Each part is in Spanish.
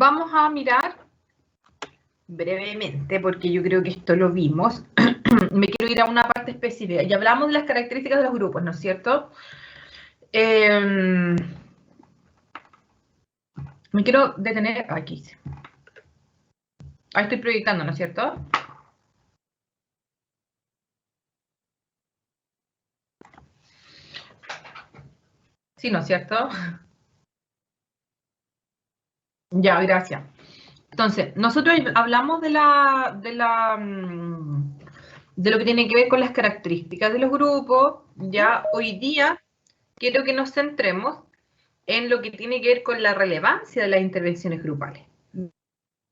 vamos a mirar brevemente, porque yo creo que esto lo vimos. Me quiero ir a una parte específica. Ya hablamos de las características de los grupos, ¿no es cierto? Me quiero detener aquí. Ahí estoy proyectando, ¿no es cierto? Sí, ¿no es cierto? Ya, gracias. Entonces, nosotros hablamos de lo que tiene que ver con las características de los grupos. Ya hoy día quiero que nos centremos en lo que tiene que ver con la relevancia de las intervenciones grupales.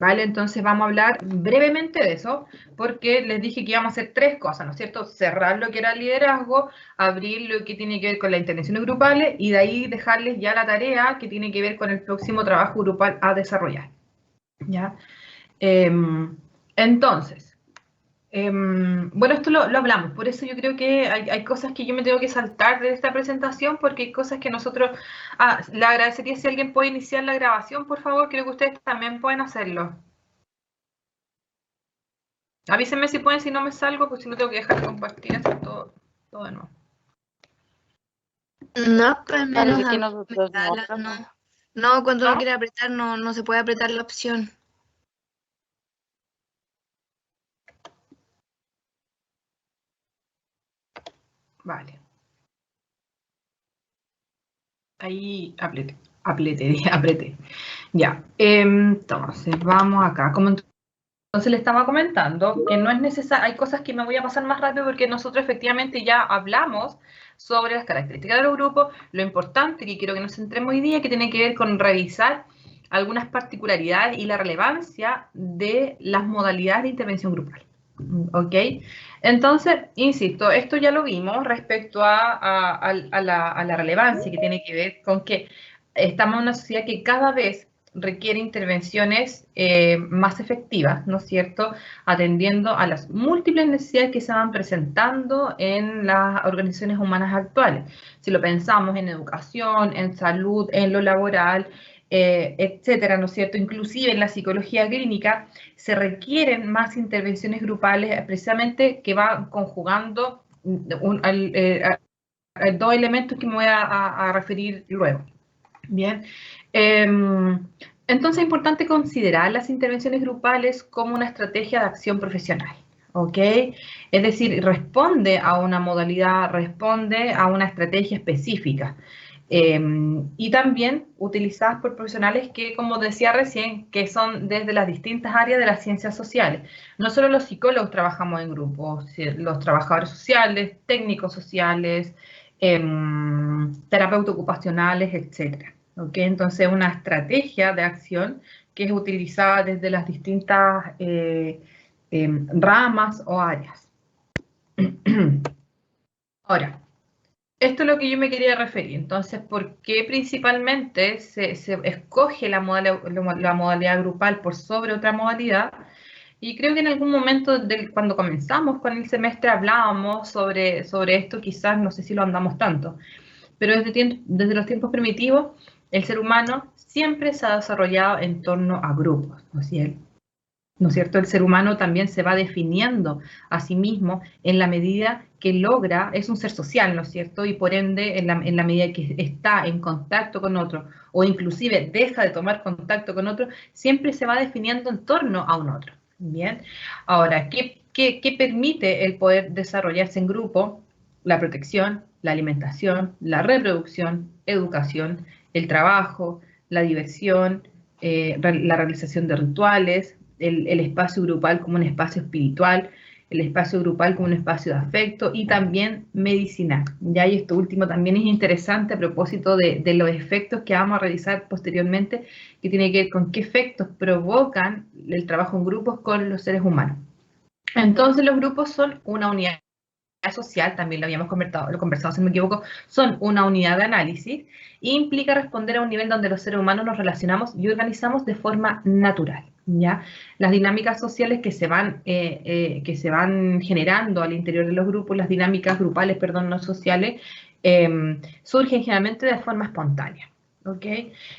¿Vale? Entonces vamos a hablar brevemente de eso, porque les dije que íbamos a hacer tres cosas, ¿no es cierto? Cerrar lo que era el liderazgo, abrir lo que tiene que ver con las intervenciones grupales y de ahí dejarles ya la tarea que tiene que ver con el próximo trabajo grupal a desarrollar. ¿Ya? Entonces, bueno, esto lo hablamos, por eso yo creo que hay cosas que yo me tengo que saltar de esta presentación, porque hay cosas que nosotros... le agradecería si alguien puede iniciar la grabación, por favor, creo que ustedes también pueden hacerlo. Avísenme si pueden, si no me salgo, pues si no tengo que dejar de compartir hacer todo de nuevo. No, pues al menos Parece que nosotros no, cuando uno quiere apretar no se puede apretar la opción. Vale. Ahí apreté. Ya, entonces vamos acá. Como entonces le estaba comentando que no es necesario, hay cosas que me voy a pasar más rápido porque nosotros efectivamente ya hablamos sobre las características de los grupos, lo importante que quiero que nos centremos hoy día, que tiene que ver con revisar algunas particularidades y la relevancia de las modalidades de intervención grupal. ¿Ok? Entonces, insisto, esto ya lo vimos respecto a la relevancia que tiene que ver con que estamos en una sociedad que cada vez requiere intervenciones más efectivas, ¿no es cierto?, atendiendo a las múltiples necesidades que se van presentando en las organizaciones humanas actuales. Si lo pensamos en educación, en salud, en lo laboral, etcétera, ¿no es cierto?, inclusive en la psicología clínica, se requieren más intervenciones grupales precisamente que van conjugando dos elementos que me voy a referir luego. Bien, entonces es importante considerar las intervenciones grupales como una estrategia de acción profesional, ¿ok? Es decir, responde a una modalidad, responde a una estrategia específica. Y también utilizadas por profesionales que, como decía recién, que son desde las distintas áreas de las ciencias sociales. No solo los psicólogos trabajamos en grupos, los trabajadores sociales, técnicos sociales, terapeutas ocupacionales, etc. ¿Okay? Entonces, una estrategia de acción que es utilizada desde las distintas ramas o áreas. Ahora, esto es lo que yo me quería referir. Entonces, ¿por qué principalmente se escoge la modalidad grupal por sobre otra modalidad? Y creo que en algún momento, cuando comenzamos con el semestre, hablábamos sobre esto, quizás, no sé si lo andamos tanto, pero desde los tiempos primitivos, el ser humano siempre se ha desarrollado en torno a grupos, ¿no es cierto? ¿No es cierto? El ser humano también se va definiendo a sí mismo en la medida que logra, es un ser social, ¿no es cierto? Y por ende, en la medida que está en contacto con otro, o inclusive deja de tomar contacto con otro, siempre se va definiendo en torno a un otro. Bien, ahora, ¿qué permite el poder desarrollarse en grupo? La protección, la alimentación, la reproducción, educación, el trabajo, la diversión, la realización de rituales, el espacio grupal como un espacio espiritual, el espacio grupal como un espacio de afecto y también medicinal. Ya, y esto último también es interesante a propósito de los efectos que vamos a revisar posteriormente, que tiene que ver con qué efectos provocan el trabajo en grupos con los seres humanos. Entonces los grupos son una unidad social, también lo habíamos conversado si no me equivoco, son una unidad de análisis e implica responder a un nivel donde los seres humanos nos relacionamos y organizamos de forma natural. ¿Ya? Las dinámicas sociales que se van generando al interior de los grupos, las dinámicas grupales, perdón, no sociales, surgen generalmente de forma espontánea. ¿ok?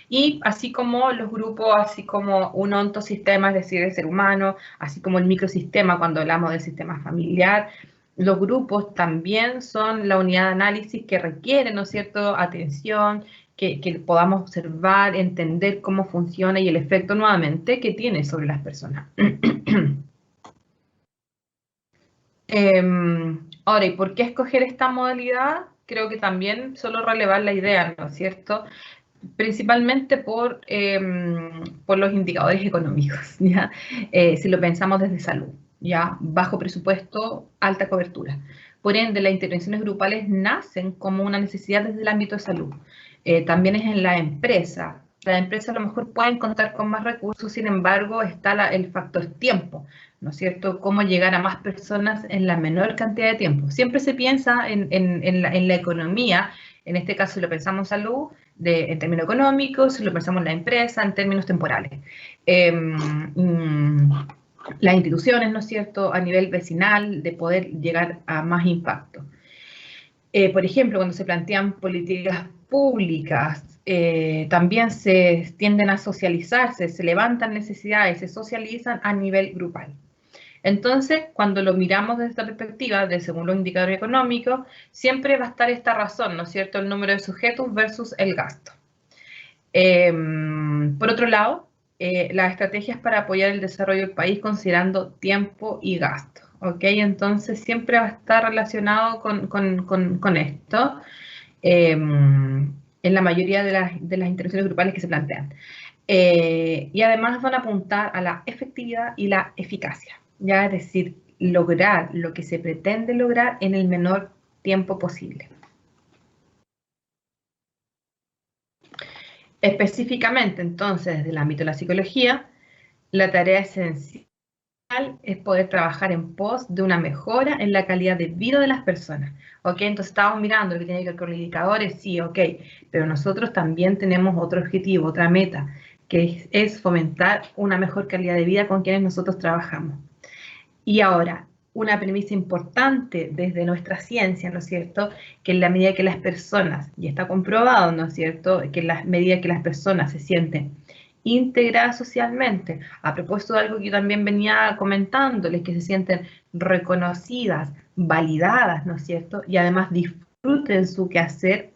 Y así como los grupos, así como un ontosistema, es decir, el ser humano, así como el microsistema cuando hablamos del sistema familiar, los grupos también son la unidad de análisis que requiere, ¿no es cierto?, atención, que podamos observar, entender cómo funciona y el efecto nuevamente que tiene sobre las personas. Ahora, ¿y por qué escoger esta modalidad? Creo que también solo relevar la idea, ¿no es cierto? Principalmente por los indicadores económicos, ¿ya? Si lo pensamos desde salud, ¿ya? Bajo presupuesto, alta cobertura. Por ende, las intervenciones grupales nacen como una necesidad desde el ámbito de salud. También es en la empresa. Las empresas a lo mejor pueden contar con más recursos, sin embargo, está el factor tiempo, ¿no es cierto? Cómo llegar a más personas en la menor cantidad de tiempo. Siempre se piensa en la economía, en este caso si lo pensamos en salud, en términos económicos, si lo pensamos en la empresa, en términos temporales. Las instituciones, ¿no es cierto?, a nivel vecinal, de poder llegar a más impacto. Por ejemplo, cuando se plantean políticas públicas, también se tienden a socializarse, se levantan necesidades, se socializan a nivel grupal. Entonces, cuando lo miramos desde esta perspectiva, de según los indicadores económicos, siempre va a estar esta razón, ¿no es cierto?, el número de sujetos versus el gasto. Por otro lado, las estrategias para apoyar el desarrollo del país considerando tiempo y gasto, ¿ok? Entonces, siempre va a estar relacionado con esto en la mayoría de las intervenciones grupales que se plantean. Y además van a apuntar a la efectividad y la eficacia, ya es decir, lograr lo que se pretende lograr en el menor tiempo posible. Específicamente, entonces, desde el ámbito de la psicología, la tarea esencial es poder trabajar en pos de una mejora en la calidad de vida de las personas. ¿Ok? Entonces estamos mirando lo que tiene que ver con los indicadores, sí, ok, pero nosotros también tenemos otro objetivo, otra meta, que es fomentar una mejor calidad de vida con quienes nosotros trabajamos. Y ahora, una premisa importante desde nuestra ciencia, ¿no es cierto?, que en la medida que las personas, y está comprobado, ¿no es cierto?, que en la medida que las personas se sienten integradas socialmente, a propósito de algo que yo también venía comentándoles, que se sienten reconocidas, validadas, ¿no es cierto?, y además disfruten su quehacer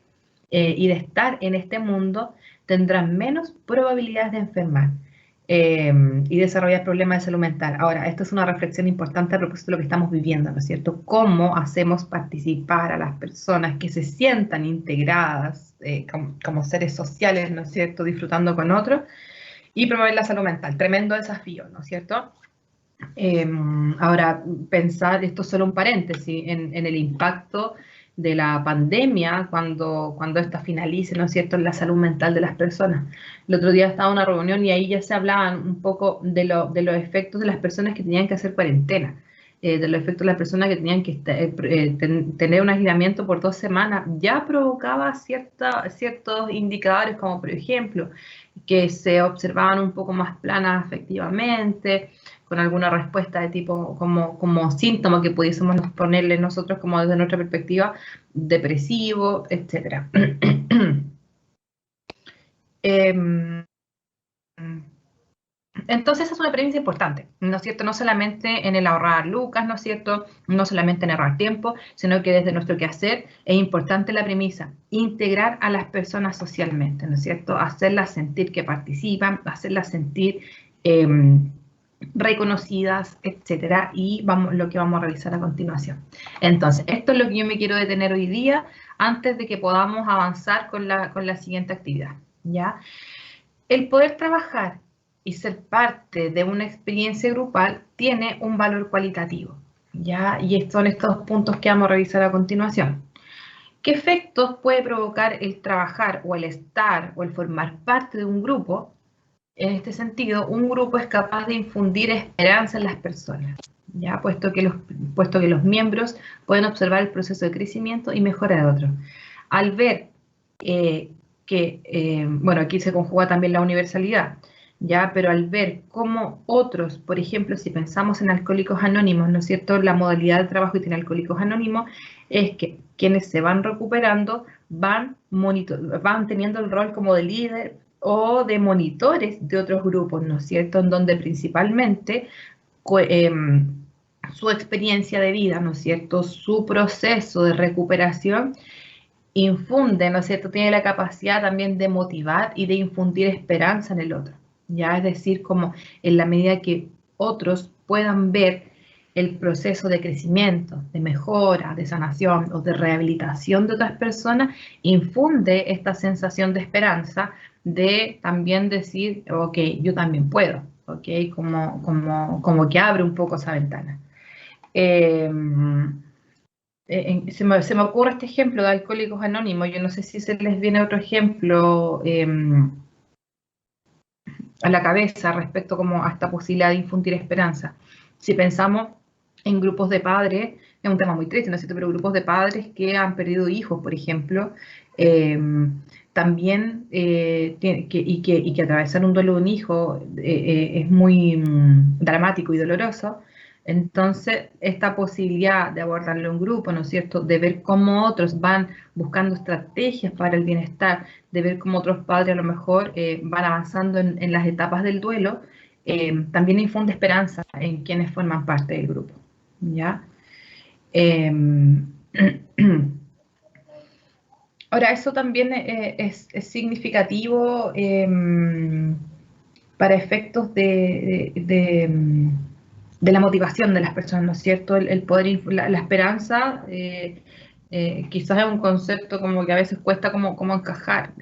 y de estar en este mundo, tendrán menos probabilidades de enfermar y desarrollar problemas de salud mental. Ahora, esto es una reflexión importante a propósito de lo que estamos viviendo, ¿no es cierto? ¿Cómo hacemos participar a las personas que se sientan integradas como seres sociales, ¿no es cierto?, disfrutando con otros, y promover la salud mental? Tremendo desafío, ¿no es cierto? Ahora, pensar, esto es solo un paréntesis, en el impacto de la pandemia cuando esta finalice, ¿no es cierto?, en la salud mental de las personas. El otro día estaba en una reunión y ahí ya se hablaban un poco de los efectos de las personas que tenían que hacer cuarentena, de los efectos de las personas que tenían que tener un aislamiento por 2 semanas. Ya provocaba ciertos indicadores, como por ejemplo, que se observaban un poco más planas afectivamente, con alguna respuesta de tipo como síntoma que pudiésemos ponerle nosotros como desde nuestra perspectiva, depresivo, etc. Entonces esa es una premisa importante, ¿no es cierto? No solamente en el ahorrar lucas, ¿no es cierto? No solamente en ahorrar tiempo, sino que desde nuestro quehacer es importante la premisa, integrar a las personas socialmente, ¿no es cierto? Hacerlas sentir que participan, hacerlas sentir reconocidas, etcétera, y lo que vamos a realizar a continuación. Entonces, esto es lo que yo me quiero detener hoy día antes de que podamos avanzar con la siguiente actividad, ¿ya? El poder trabajar y ser parte de una experiencia grupal tiene un valor cualitativo, ¿ya? Y son estos puntos que vamos a revisar a continuación. ¿Qué efectos puede provocar el trabajar o el estar o el formar parte de un grupo? En este sentido, un grupo es capaz de infundir esperanza en las personas, ¿ya? Puesto que los miembros pueden observar el proceso de crecimiento y mejora de otros. Al ver bueno, aquí se conjuga también la universalidad, ¿ya? Pero al ver cómo otros, por ejemplo, si pensamos en Alcohólicos Anónimos, ¿no es cierto? La modalidad de trabajo que tiene Alcohólicos Anónimos es que quienes se van recuperando van teniendo el rol como de líder o de monitores de otros grupos, ¿no es cierto? En donde principalmente su experiencia de vida, ¿no es cierto? Su proceso de recuperación infunde, ¿no es cierto? Tiene la capacidad también de motivar y de infundir esperanza en el otro, ¿ya? Es decir, como en la medida que otros puedan ver el proceso de crecimiento, de mejora, de sanación o de rehabilitación de otras personas, infunde esta sensación de esperanza de también decir, ok, yo también puedo, ok, como que abre un poco esa ventana. Eh, se me ocurre este ejemplo de Alcohólicos Anónimos. Yo no sé si se les viene otro ejemplo a la cabeza respecto como a esta posibilidad de infundir esperanza. Si pensamos en grupos de padres, es un tema muy triste, ¿no es cierto? Pero grupos de padres que han perdido hijos, por ejemplo, eh, también y que atravesar un duelo de un hijo es muy dramático y doloroso. Entonces, esta posibilidad de abordarlo en grupo, ¿no es cierto? De ver cómo otros van buscando estrategias para el bienestar, de ver cómo otros padres a lo mejor van avanzando en las etapas del duelo, también infunde esperanza en quienes forman parte del grupo, ¿ya? Eh, Ahora, eso también es significativo para efectos de la motivación de las personas, ¿no es cierto? El poder, la esperanza, quizás es un concepto como que a veces cuesta como encajar,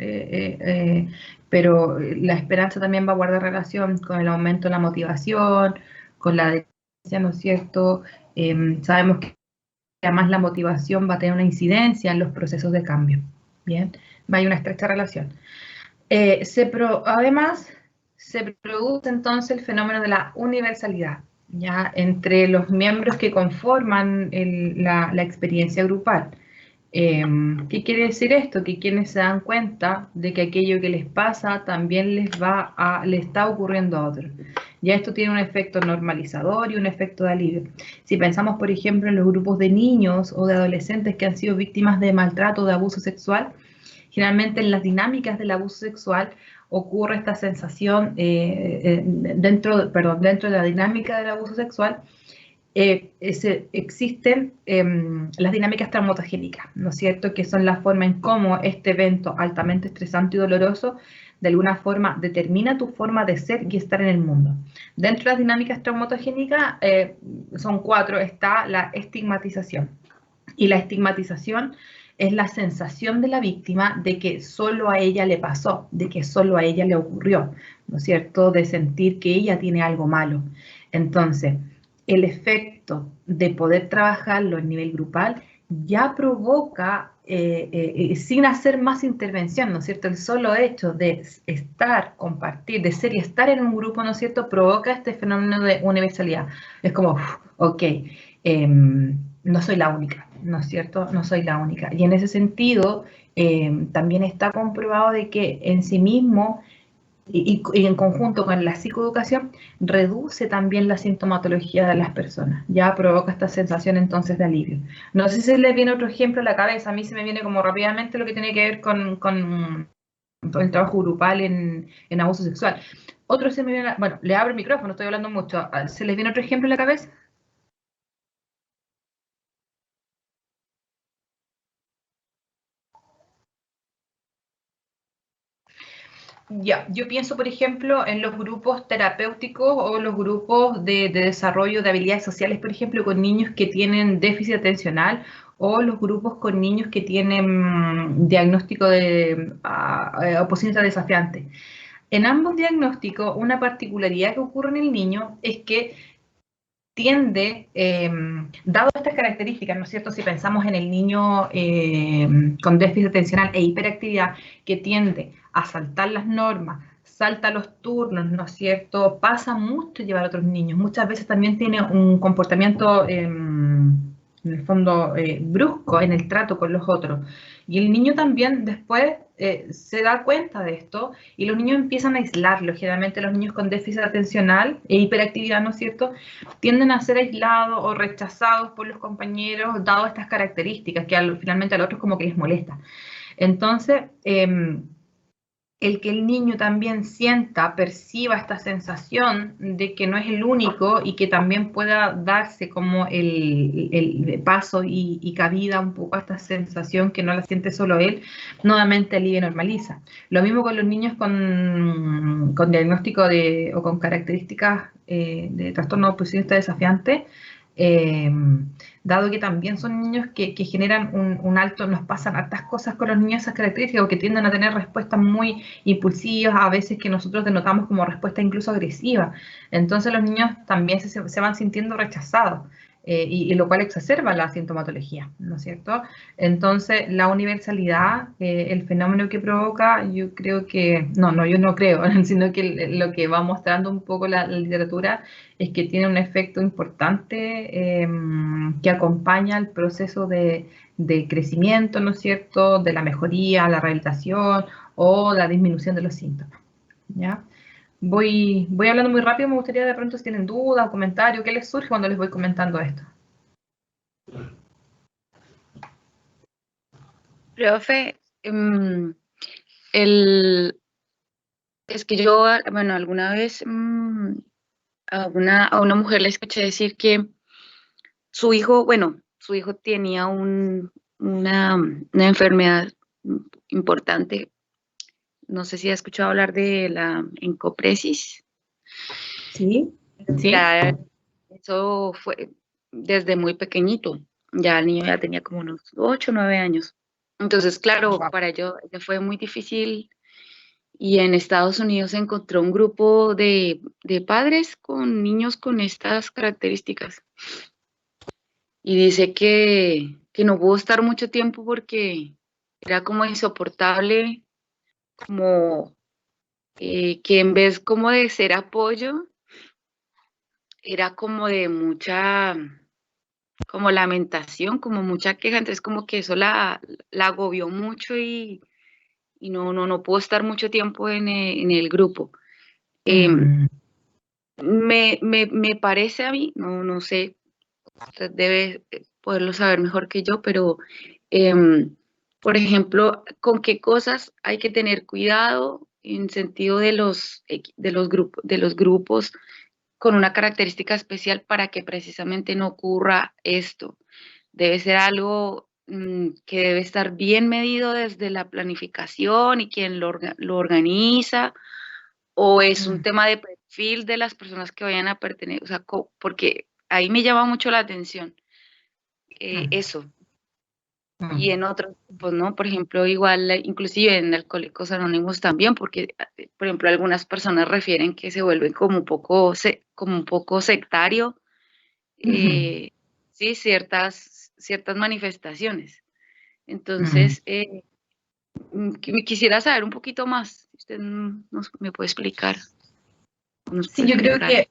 pero la esperanza también va a guardar relación con el aumento de la motivación, con la dependencia, ¿no es cierto? Sabemos que además la motivación va a tener una incidencia en los procesos de cambio, ¿bien? Va a haber una estrecha relación. Además, se produce entonces el fenómeno de la universalidad, ¿ya? Entre los miembros que conforman la experiencia grupal. ¿Qué quiere decir esto? Que quienes se dan cuenta de que aquello que les pasa también le está ocurriendo a otros. Ya esto tiene un efecto normalizador y un efecto de alivio. Si pensamos, por ejemplo, en los grupos de niños o de adolescentes que han sido víctimas de maltrato o de abuso sexual, generalmente en las dinámicas del abuso sexual ocurre esta sensación dentro de la dinámica del abuso sexual. Existen las dinámicas traumatogénicas, ¿no es cierto? Que son la forma en cómo este evento altamente estresante y doloroso de alguna forma determina tu forma de ser y estar en el mundo. Dentro de las dinámicas traumatogénicas son 4, está la estigmatización. Y la estigmatización es la sensación de la víctima de que solo a ella le pasó, de que solo a ella le ocurrió, ¿no es cierto? De sentir que ella tiene algo malo. Entonces, el efecto de poder trabajarlo a nivel grupal ya provoca, sin hacer más intervención, ¿no es cierto? El solo hecho de estar, compartir, de ser y estar en un grupo, ¿no es cierto?, provoca este fenómeno de universalidad. Es como, ok, no soy la única, ¿no es cierto? No soy la única. Y en ese sentido, también está comprobado de que en sí mismo y en conjunto con la psicoeducación, reduce también la sintomatología de las personas, ya provoca esta sensación entonces de alivio. No sé si se les viene otro ejemplo a la cabeza, a mí se me viene como rápidamente lo que tiene que ver con el trabajo grupal en abuso sexual. Otro se me viene, bueno, le abro el micrófono, estoy hablando mucho, ¿se les viene otro ejemplo a la cabeza? Ya, yo pienso, por ejemplo, en los grupos terapéuticos o los grupos de desarrollo de habilidades sociales, por ejemplo, con niños que tienen déficit atencional o los grupos con niños que tienen diagnóstico de oposición desafiante. En ambos diagnósticos, una particularidad que ocurre en el niño es que tiende, dado estas características, ¿no es cierto? Si pensamos en el niño con déficit atencional e hiperactividad, que tiende a saltar las normas, salta los turnos, ¿no es cierto? Pasa mucho llevar a otros niños. Muchas veces también tiene un comportamiento en el fondo brusco en el trato con los otros. Y el niño también después se da cuenta de esto y los niños empiezan a aislarlo. Generalmente los niños con déficit atencional e hiperactividad, ¿no es cierto?, tienden a ser aislados o rechazados por los compañeros, dado estas características que finalmente a los otros como que les molesta. Entonces, el que el niño también sienta, perciba esta sensación de que no es el único y que también pueda darse como el paso y cabida un poco a esta sensación que no la siente solo él, nuevamente alivia y normaliza. Lo mismo con los niños con diagnóstico o con características de trastorno oposicionista desafiante, dado que también son niños que generan un alto, nos pasan hartas cosas con los niños esas características, o que tienden a tener respuestas muy impulsivas, a veces que nosotros denotamos como respuesta incluso agresiva. Entonces los niños también se van sintiendo rechazados. Y lo cual exacerba la sintomatología, ¿no es cierto? Entonces, la universalidad, el fenómeno que provoca, yo creo que, yo no creo, sino que lo que va mostrando un poco la literatura es que tiene un efecto importante que acompaña el proceso de crecimiento, ¿no es cierto?, de la mejoría, la rehabilitación o la disminución de los síntomas, ¿ya? Voy hablando muy rápido, me gustaría de pronto si tienen dudas o comentarios, ¿qué les surge cuando les voy comentando esto? Profe, es que yo, bueno, alguna vez a una mujer le escuché decir que su hijo tenía una enfermedad importante. No sé si ha escuchado hablar de la encopresis. Sí, sí. Ya, eso fue desde muy pequeñito. Ya el niño ya tenía como unos 8 o 9 años. Entonces, claro, para ella fue muy difícil. Y en Estados Unidos se encontró un grupo de padres con niños con estas características. Y dice que no pudo estar mucho tiempo porque era como insoportable, como que en vez como de ser apoyo, era como de mucha, como lamentación, como mucha queja. Entonces como que eso la agobió mucho y no pudo estar mucho tiempo en el grupo. Me parece a mí, no sé, usted debe poderlo saber mejor que yo, pero por ejemplo, ¿con qué cosas hay que tener cuidado en sentido de los grupos con una característica especial para que precisamente no ocurra esto? Debe ser algo que debe estar bien medido desde la planificación y quien lo organiza, o es un tema de perfil de las personas que vayan a pertenecer, o sea, porque ahí me llama mucho la atención eso. Y en otros, pues no, por ejemplo, igual, inclusive en Alcohólicos Anónimos también, porque, por ejemplo, algunas personas refieren que se vuelven como un poco sectario, sí, ciertas manifestaciones. Entonces, quisiera saber un poquito más, usted me puede explicar. Sí, yo creo que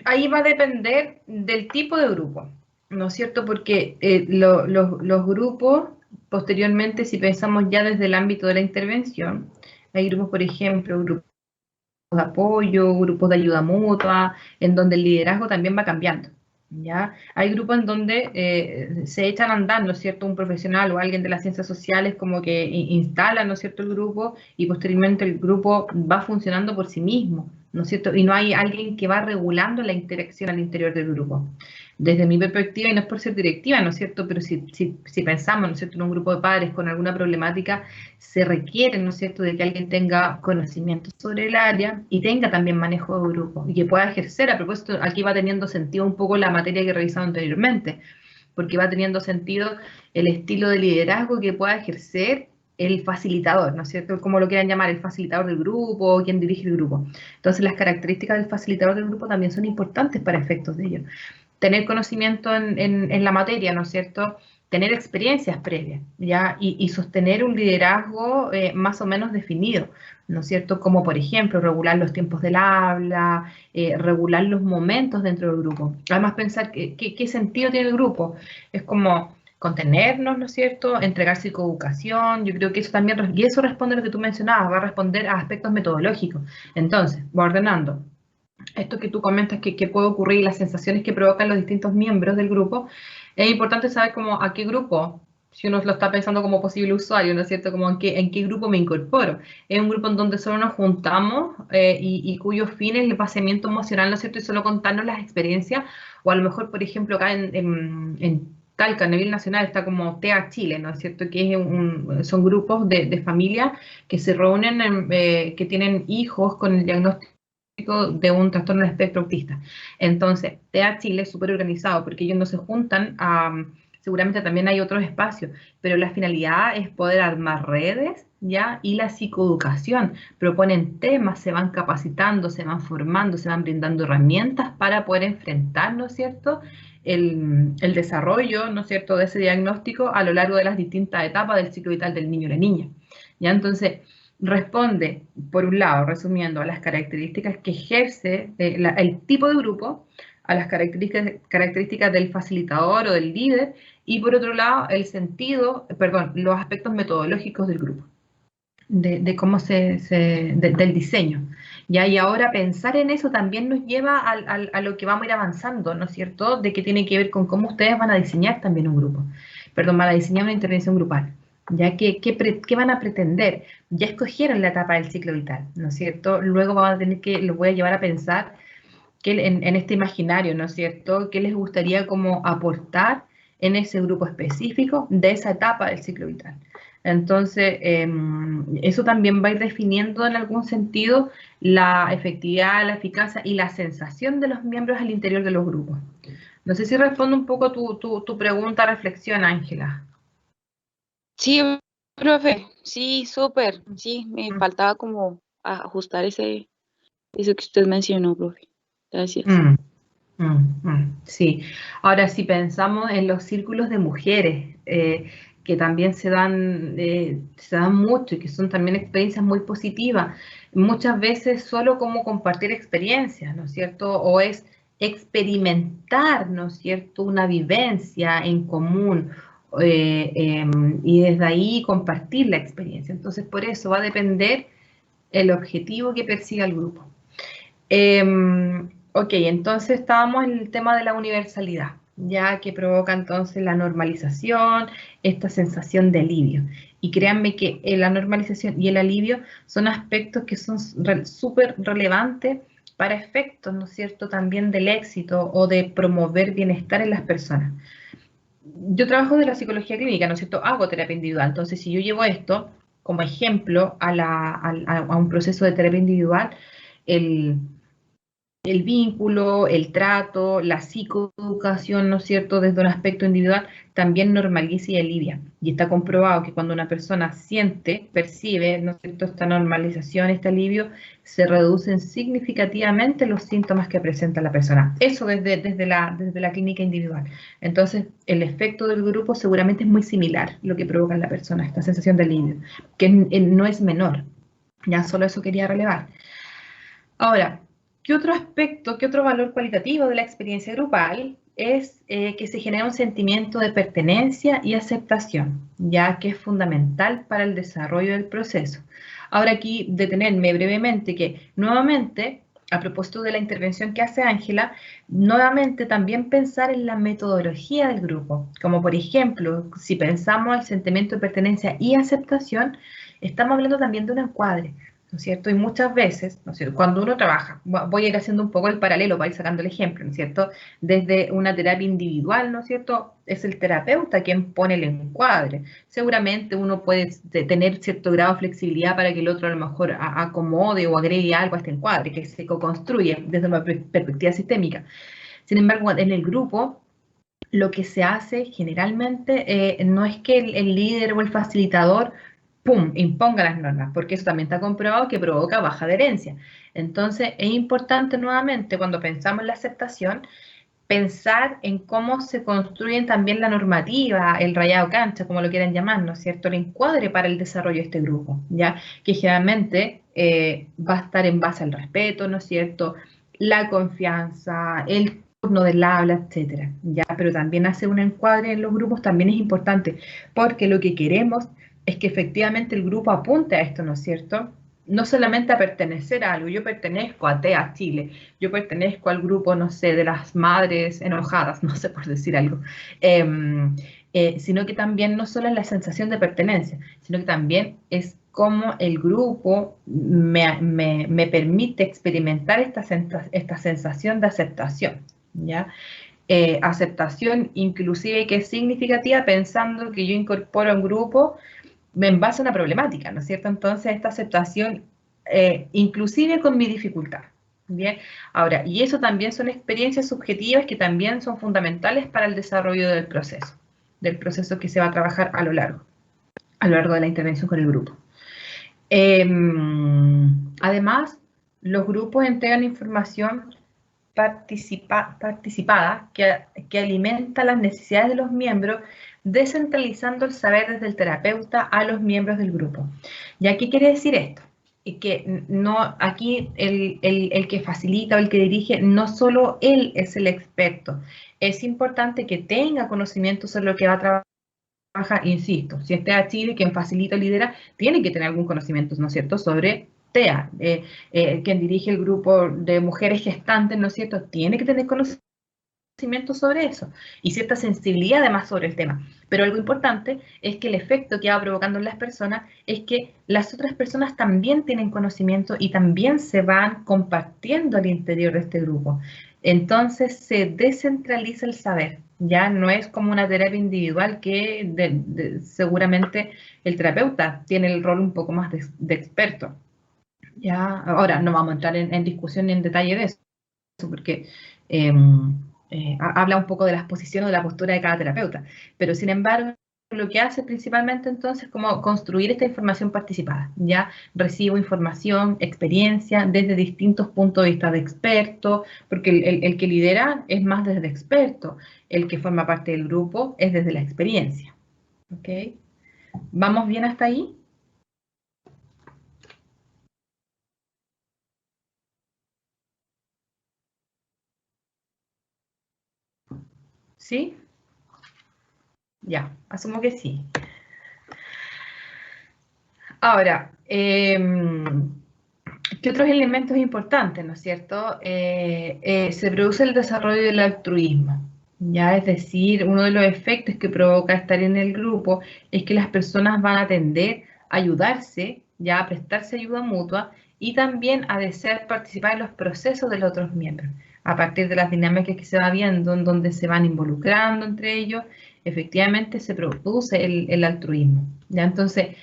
ahí va a depender del tipo de grupo, ¿no es cierto? Porque los grupos, posteriormente, si pensamos ya desde el ámbito de la intervención, hay grupos, por ejemplo, grupos de apoyo, grupos de ayuda mutua, en donde el liderazgo también va cambiando, ¿ya? Hay grupos en donde se echan a andar, ¿no es cierto?, un profesional o alguien de las ciencias sociales como que instala, ¿no es cierto?, el grupo, y posteriormente el grupo va funcionando por sí mismo, ¿no es cierto?, y no hay alguien que va regulando la interacción al interior del grupo. Desde mi perspectiva, y no es por ser directiva, ¿no es cierto?, pero si pensamos, ¿no es cierto?, en un grupo de padres con alguna problemática, se requiere, ¿no es cierto?, de que alguien tenga conocimiento sobre el área y tenga también manejo de grupo y que pueda ejercer. A propósito, aquí va teniendo sentido un poco la materia que he revisado anteriormente, porque va teniendo sentido el estilo de liderazgo que pueda ejercer el facilitador, ¿no es cierto?, como lo quieran llamar, el facilitador del grupo o quien dirige el grupo. Entonces, las características del facilitador del grupo también son importantes para efectos de ello. Tener conocimiento en la materia, ¿no es cierto?, tener experiencias previas, ¿ya? Y sostener un liderazgo más o menos definido, ¿no es cierto? Como por ejemplo, regular los tiempos del habla, regular los momentos dentro del grupo. Además, pensar qué sentido tiene el grupo. Es como contenernos, ¿no es cierto? Entregar psicoeducación, yo creo que eso también, y eso responde a lo que tú mencionabas, va a responder a aspectos metodológicos. Entonces, va ordenando esto que tú comentas que puede ocurrir, las sensaciones que provocan los distintos miembros del grupo, es importante saber como a qué grupo, si uno lo está pensando como posible usuario, ¿no es cierto? Como en qué grupo me incorporo. Es un grupo en donde solo nos juntamos y cuyo fin es el vaciamiento emocional, ¿no es cierto? Y solo contarnos las experiencias, o a lo mejor, por ejemplo, acá en Talca, a nivel nacional, está como TEA Chile, ¿no es cierto? Que es son grupos de familias que se reúnen, que tienen hijos con el diagnóstico de un trastorno del espectro autista. Entonces, TEA Chile es súper organizado porque ellos no se juntan seguramente también hay otros espacios, pero la finalidad es poder armar redes, ¿ya? Y la psicoeducación. Proponen temas, se van capacitando, se van formando, se van brindando herramientas para poder enfrentar, ¿no es cierto?, el desarrollo, ¿no es cierto?, de ese diagnóstico a lo largo de las distintas etapas del ciclo vital del niño o la niña. ¿Ya? Entonces, responde, por un lado, resumiendo, a las características que ejerce el tipo de grupo, a las características del facilitador o del líder, y por otro lado, el sentido, perdón, los aspectos metodológicos del grupo, de cómo del diseño. ¿Ya? Y ahora pensar en eso también nos lleva a lo que vamos a ir avanzando, ¿no es cierto? De que tiene que ver con cómo ustedes van a diseñar también un grupo, perdón, van a diseñar una intervención grupal. ¿Ya? ¿Qué van a pretender? Ya escogieron la etapa del ciclo vital, ¿no es cierto? Luego vamos a tener los voy a llevar a pensar en este imaginario, ¿no es cierto? ¿Qué les gustaría como aportar en ese grupo específico de esa etapa del ciclo vital? Entonces, eso también va a ir definiendo en algún sentido la efectividad, la eficacia y la sensación de los miembros al interior de los grupos. No sé si respondo un poco tu pregunta, reflexión, Ángela. Sí, profe, sí, súper, sí, me faltaba como ajustar eso que usted mencionó, profe. Gracias. Sí. Ahora, si pensamos en los círculos de mujeres, que también se dan mucho y que son también experiencias muy positivas, muchas veces solo como compartir experiencias, ¿no es cierto? O es experimentar, ¿no es cierto?, una vivencia en común, y desde ahí compartir la experiencia. Entonces, por eso va a depender el objetivo que persiga el grupo. Ok, entonces estábamos en el tema de la universalidad, ya que provoca entonces la normalización, esta sensación de alivio. Y créanme que la normalización y el alivio son aspectos que son súper relevantes para efectos, ¿no es cierto?, también del éxito o de promover bienestar en las personas. Yo trabajo de la psicología clínica, ¿no es cierto?, hago terapia individual, entonces si yo llevo esto como ejemplo a un proceso de terapia individual, el vínculo, el trato, la psicoeducación, ¿no es cierto?, desde un aspecto individual, también normaliza y alivia. Y está comprobado que cuando una persona siente, percibe, ¿no es cierto?, esta normalización, este alivio, se reducen significativamente los síntomas que presenta la persona. Eso desde la clínica individual. Entonces, el efecto del grupo seguramente es muy similar, lo que provoca en la persona, esta sensación de alivio, que no es menor. Ya solo eso quería relevar. Ahora, ¿qué otro aspecto, qué otro valor cualitativo de la experiencia grupal es que se genera un sentimiento de pertenencia y aceptación, ya que es fundamental para el desarrollo del proceso? Ahora aquí detenerme brevemente que nuevamente, a propósito de la intervención que hace Ángela, nuevamente también pensar en la metodología del grupo, como por ejemplo, si pensamos el sentimiento de pertenencia y aceptación, estamos hablando también de un encuadre, ¿no es cierto? Y muchas veces, ¿no es cierto?, cuando uno trabaja, voy a ir haciendo un poco el paralelo para ir sacando el ejemplo, ¿no es cierto?, desde una terapia individual, ¿no es cierto?, es el terapeuta quien pone el encuadre. Seguramente uno puede tener cierto grado de flexibilidad para que el otro a lo mejor acomode o agregue algo a este encuadre, que se co-construye desde una perspectiva sistémica. Sin embargo, en el grupo, lo que se hace generalmente no es que el líder o el facilitador ¡pum!, imponga las normas, porque eso también está comprobado que provoca baja adherencia. Entonces, es importante nuevamente, cuando pensamos en la aceptación, pensar en cómo se construyen también la normativa, el rayado cancha, como lo quieran llamar, ¿no es cierto?, el encuadre para el desarrollo de este grupo, ¿ya? Que generalmente va a estar en base al respeto, ¿no es cierto?, la confianza, el turno del habla, etcétera, ¿ya? Pero también hacer un encuadre en los grupos también es importante, porque lo que queremos es que efectivamente el grupo apunte a esto, ¿no es cierto?, no solamente a pertenecer a algo. Yo pertenezco a TEA Chile, yo pertenezco al grupo, no sé, de las madres enojadas, no sé, por decir algo, sino que también no solo es la sensación de pertenencia, sino que también es cómo el grupo me permite experimentar esta sensación de aceptación, ¿ya? Aceptación inclusive que es significativa pensando que yo incorporo a un grupo en base a una problemática, ¿no es cierto? Entonces, esta aceptación, inclusive con mi dificultad, ¿bien? Ahora, y eso también son experiencias subjetivas que también son fundamentales para el desarrollo del proceso que se va a trabajar a lo largo de la intervención con el grupo. Además, los grupos entregan información participada que alimenta las necesidades de los miembros, descentralizando el saber desde el terapeuta a los miembros del grupo. ¿Ya qué quiere decir esto? Y que no, aquí el que facilita o el que dirige, no solo él es el experto. Es importante que tenga conocimiento sobre lo que va a trabajar, insisto, si es TEA Chile, quien facilita o lidera, tiene que tener algún conocimiento, ¿no es cierto?, sobre TEA. Quien dirige el grupo de mujeres gestantes, ¿no es cierto?, tiene que tener conocimiento sobre eso y cierta sensibilidad además sobre el tema. Pero algo importante es que el efecto que va provocando en las personas es que las otras personas también tienen conocimiento y también se van compartiendo al interior de este grupo. Entonces se descentraliza el saber, ya no es como una terapia individual que seguramente el terapeuta tiene el rol un poco más de experto. Ya, ahora no vamos a entrar en discusión ni en detalle de eso, porque habla un poco de las posiciones o de la postura de cada terapeuta, pero sin embargo lo que hace principalmente entonces es como construir esta información participada, ya recibo información, experiencia desde distintos puntos de vista de experto, porque el que lidera es más desde experto, el que forma parte del grupo es desde la experiencia, ¿ok? ¿Vamos bien hasta ahí? ¿Sí? Ya, asumo que sí. Ahora, ¿qué otros elementos importantes, no es cierto? Se produce el desarrollo del altruismo, ya, es decir, uno de los efectos que provoca estar en el grupo es que las personas van a tender a ayudarse, ya a prestarse ayuda mutua y también a desear participar en los procesos de los otros miembros, a partir de las dinámicas que se va viendo, en donde se van involucrando entre ellos, efectivamente se produce el altruismo, ya, entonces,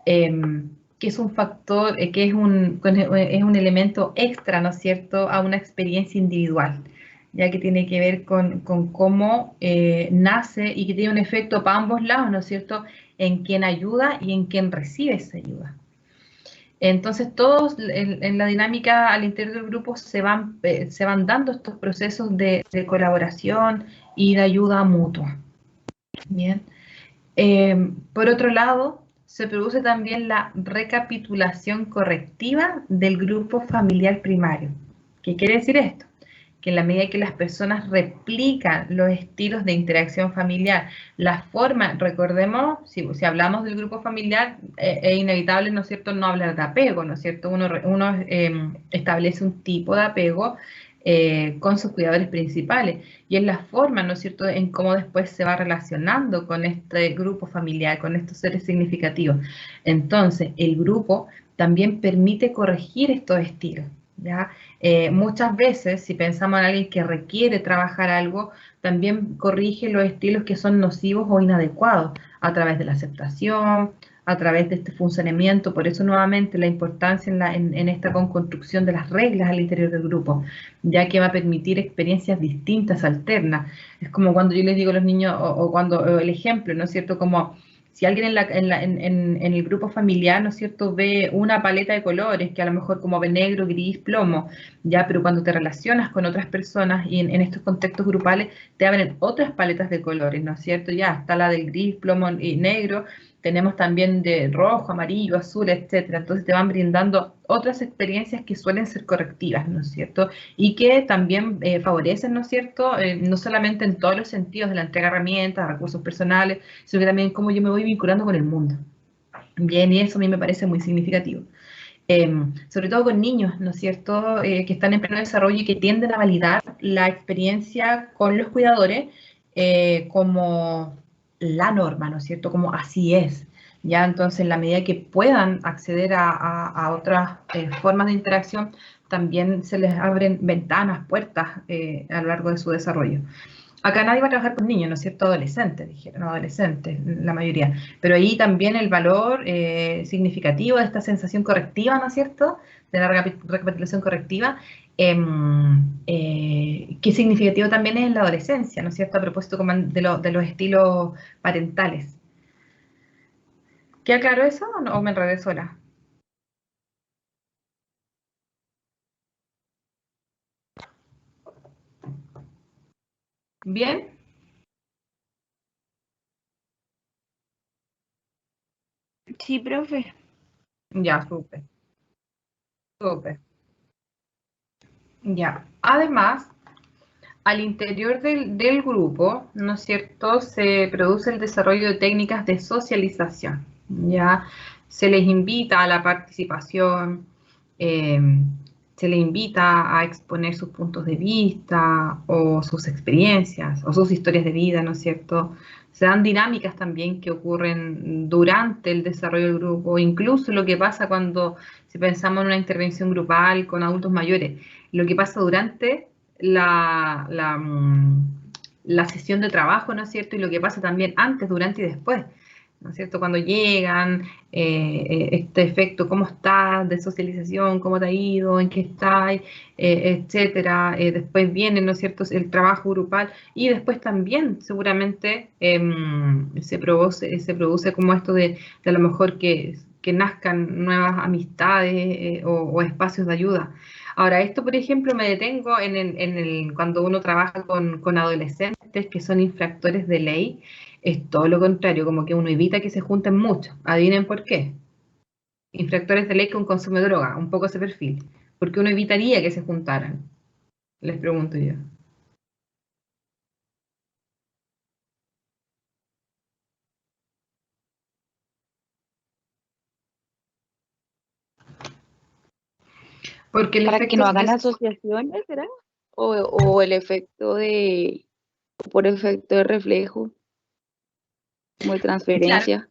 que es un factor, que es un elemento extra, ¿no es cierto?, a una experiencia individual, ya que tiene que ver con cómo nace y que tiene un efecto para ambos lados, ¿no es cierto?, en quien ayuda y en quien recibe esa ayuda. Entonces, todos en la dinámica al interior del grupo se van dando estos procesos de colaboración y de ayuda mutua. Bien. Por otro lado, se produce también la recapitulación correctiva del grupo familiar primario. ¿Qué quiere decir esto? Que en la medida que las personas replican los estilos de interacción familiar, la forma, recordemos, si hablamos del grupo familiar, es inevitable, ¿no es cierto?, no hablar de apego, ¿no es cierto? Uno establece un tipo de apego con sus cuidadores principales y es la forma, ¿no es cierto?, en cómo después se va relacionando con este grupo familiar, con estos seres significativos. Entonces, el grupo también permite corregir estos estilos, ¿ya? Muchas veces, si pensamos en alguien que requiere trabajar algo, también corrige los estilos que son nocivos o inadecuados a través de la aceptación, a través de este funcionamiento. Por eso, nuevamente, la importancia en esta construcción de las reglas al interior del grupo, ya que va a permitir experiencias distintas, alternas. Es como cuando yo les digo a los niños, o cuando el ejemplo, ¿no es cierto?, como Si alguien en el grupo familiar, ¿no es cierto?, ve una paleta de colores, que a lo mejor como ve negro, gris, plomo, ya, pero cuando te relacionas con otras personas y en estos contextos grupales te abren otras paletas de colores, ¿no es cierto? Ya está la del gris, plomo y negro, tenemos también de rojo, amarillo, azul, etcétera. Entonces te van brindando otras experiencias que suelen ser correctivas, ¿no es cierto? Y que también favorecen, ¿no es cierto? No solamente en todos los sentidos de la entrega de herramientas, recursos personales, sino que también cómo yo me voy vinculando con el mundo. Bien, y eso a mí me parece muy significativo. Sobre todo con niños, ¿no es cierto?, que están en pleno desarrollo y que tienden a validar la experiencia con los cuidadores como la norma, ¿no es cierto?, como así es. Ya, entonces, en la medida que puedan acceder a otras formas de interacción, también se les abren ventanas, puertas a lo largo de su desarrollo. Acá nadie va a trabajar con niños, ¿no es cierto? Adolescentes, dijeron, adolescentes, la mayoría. Pero ahí también el valor significativo de esta sensación correctiva, ¿no es cierto? De la recapitulación correctiva, que significativo también es en la adolescencia, ¿no es cierto? A propósito de los estilos parentales. ¿Queda claro eso o me enredé sola? ¿Bien? Sí, profe. Ya, súper, súper. Ya. Además, al interior del grupo, ¿no es cierto?, se produce el desarrollo de técnicas de socialización, ¿ya? Se les invita a la participación, eh, se les invita a exponer sus puntos de vista o sus experiencias o sus historias de vida, ¿no es cierto? Se dan dinámicas también que ocurren durante el desarrollo del grupo, incluso lo que pasa cuando, si pensamos en una intervención grupal con adultos mayores, lo que pasa durante la sesión de trabajo, ¿no es cierto? Y lo que pasa también antes, durante y después, ¿no es cierto? Cuando llegan, este efecto, ¿cómo estás? De socialización, ¿cómo te ha ido? ¿En qué estás? Etcétera. Después viene, ¿no es cierto?, el trabajo grupal y después también seguramente se produce como esto de a lo mejor que nazcan nuevas amistades o espacios de ayuda. Ahora, esto, por ejemplo, me detengo cuando uno trabaja con adolescentes que son infractores de ley, es todo lo contrario, como que uno evita que se junten mucho. Adivinen por qué. Infractores de ley con consumo de droga, un poco ese perfil. ¿Por qué uno evitaría que se juntaran? Les pregunto yo. Porque el Para que efecto no de hagan asociaciones, ¿será? O el efecto o por efecto de reflejo, como de claro, transferencia.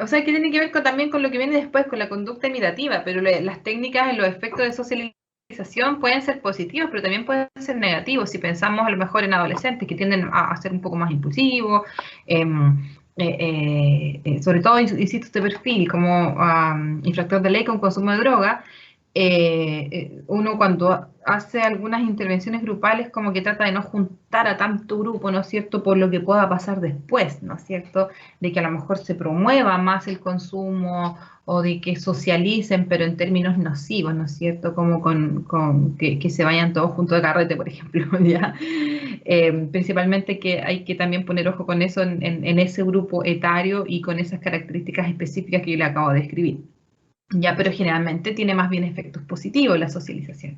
o sea, que tiene que ver también con lo que viene después, con la conducta imitativa, pero las técnicas, los efectos de socialización pueden ser positivos, pero también pueden ser negativos. Si pensamos a lo mejor en adolescentes que tienden a ser un poco más impulsivos, sobre todo, insisto, este perfil como infractor de ley con consumo de droga, uno cuando hace algunas intervenciones grupales como que trata de no juntar a tanto grupo, ¿no es cierto?, por lo que pueda pasar después, ¿no es cierto?, de que a lo mejor se promueva más el consumo o de que socialicen, pero en términos nocivos, ¿no es cierto?, como con que se vayan todos juntos de carrete, por ejemplo, ¿ya? Principalmente que hay que también poner ojo con eso en ese grupo etario y con esas características específicas que yo le acabo de describir. Ya, pero generalmente tiene más bien efectos positivos la socialización.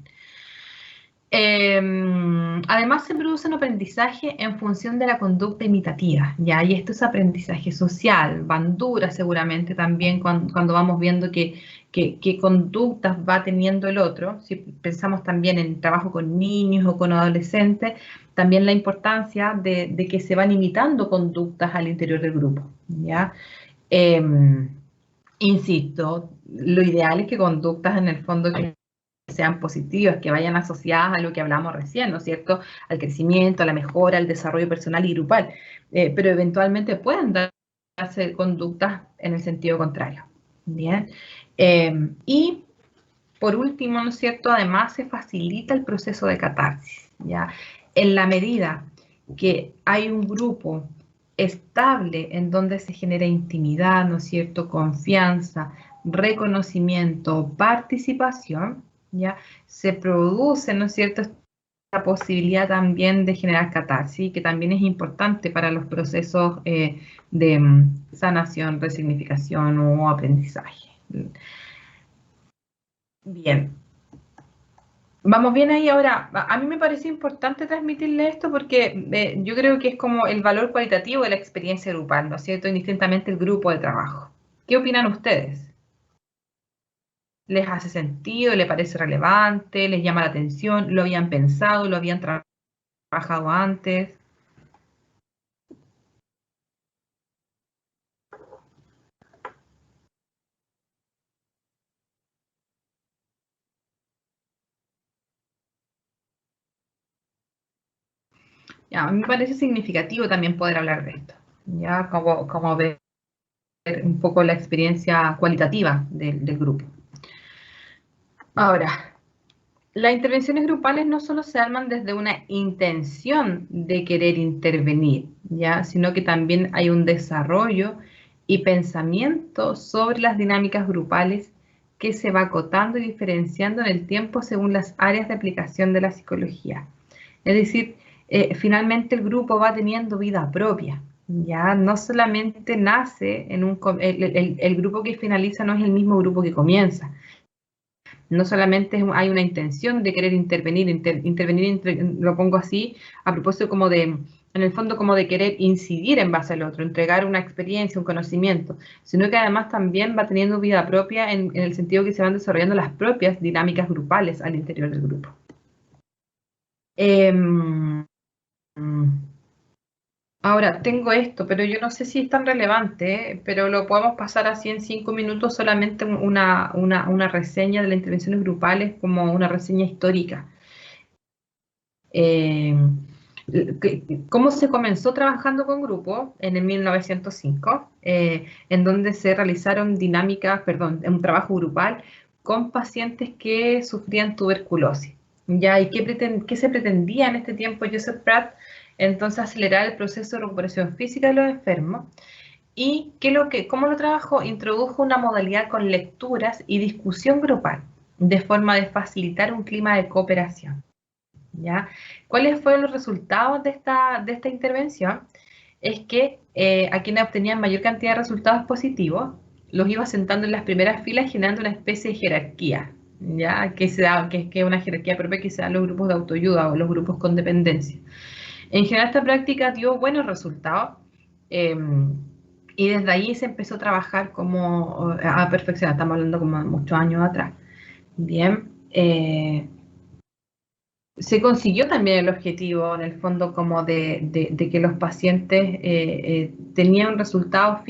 Además se produce un aprendizaje en función de la conducta imitativa, ¿ya? Y esto es aprendizaje social, bandura seguramente también cuando vamos viendo qué conductas va teniendo el otro. Si pensamos también en trabajo con niños o con adolescentes, también la importancia de que se van imitando conductas al interior del grupo, ¿ya? Insisto, lo ideal es que conductas en el fondo que sean positivas, que vayan asociadas a lo que hablamos recién, ¿no es cierto?, al crecimiento, a la mejora, al desarrollo personal y grupal, pero eventualmente pueden darse conductas en el sentido contrario. Bien. Y por último, ¿no es cierto?, además se facilita el proceso de catarsis, ¿ya? En la medida que hay un grupo estable, en donde se genera intimidad, ¿no es cierto?, confianza, reconocimiento, participación, ¿ya? Se produce, ¿no es cierto?, la posibilidad también de generar catarsis, que también es importante para los procesos de sanación, resignificación o aprendizaje. Bien. Vamos bien ahí. Ahora, a mí me parece importante transmitirle esto porque yo creo que es como el valor cualitativo de la experiencia grupal, ¿no es cierto?, indistintamente el grupo de trabajo. ¿Qué opinan ustedes? ¿Les hace sentido? ¿Les parece relevante? ¿Les llama la atención? ¿Lo habían pensado? ¿Lo habían trabajado antes? Ya, a mí me parece significativo también poder hablar de esto, ya como ver un poco la experiencia cualitativa del grupo. Ahora, las intervenciones grupales no solo se arman desde una intención de querer intervenir, ¿ya?, sino que también hay un desarrollo y pensamiento sobre las dinámicas grupales que se va acotando y diferenciando en el tiempo según las áreas de aplicación de la psicología. Es decir, finalmente el grupo va teniendo vida propia, ¿ya? No solamente nace en el grupo que finaliza no es el mismo grupo que comienza. No solamente hay una intención de querer intervenir, lo pongo así, a propósito como de, en el fondo como de querer incidir en base al otro, entregar una experiencia, un conocimiento, sino que además también va teniendo vida propia en el sentido que se van desarrollando las propias dinámicas grupales al interior del grupo. Ahora, tengo esto, pero yo no sé si es tan relevante, pero lo podemos pasar así en 5 minutos, solamente una reseña de las intervenciones grupales como una reseña histórica. ¿Cómo se comenzó trabajando con grupos? En el 1905, en donde se realizaron un trabajo grupal con pacientes que sufrían tuberculosis. ¿Ya? ¿Y qué se pretendía en este tiempo? Joseph Pratt, entonces, acelerar el proceso de recuperación física de los enfermos. ¿Y cómo lo trabajó? Introdujo una modalidad con lecturas y discusión grupal, de forma de facilitar un clima de cooperación, ¿ya? ¿Cuáles fueron los resultados de esta intervención? Es que a quienes obtenían mayor cantidad de resultados positivos, los iba sentando en las primeras filas, generando una especie de jerarquía, ¿ya? Que es una jerarquía propia que se da en los grupos de autoayuda o los grupos con dependencia. En general, esta práctica dio buenos resultados y desde ahí se empezó a trabajar a perfeccionar. Estamos hablando como de muchos años atrás. Bien. Se consiguió también el objetivo, en el fondo, como de que los pacientes tenían un resultado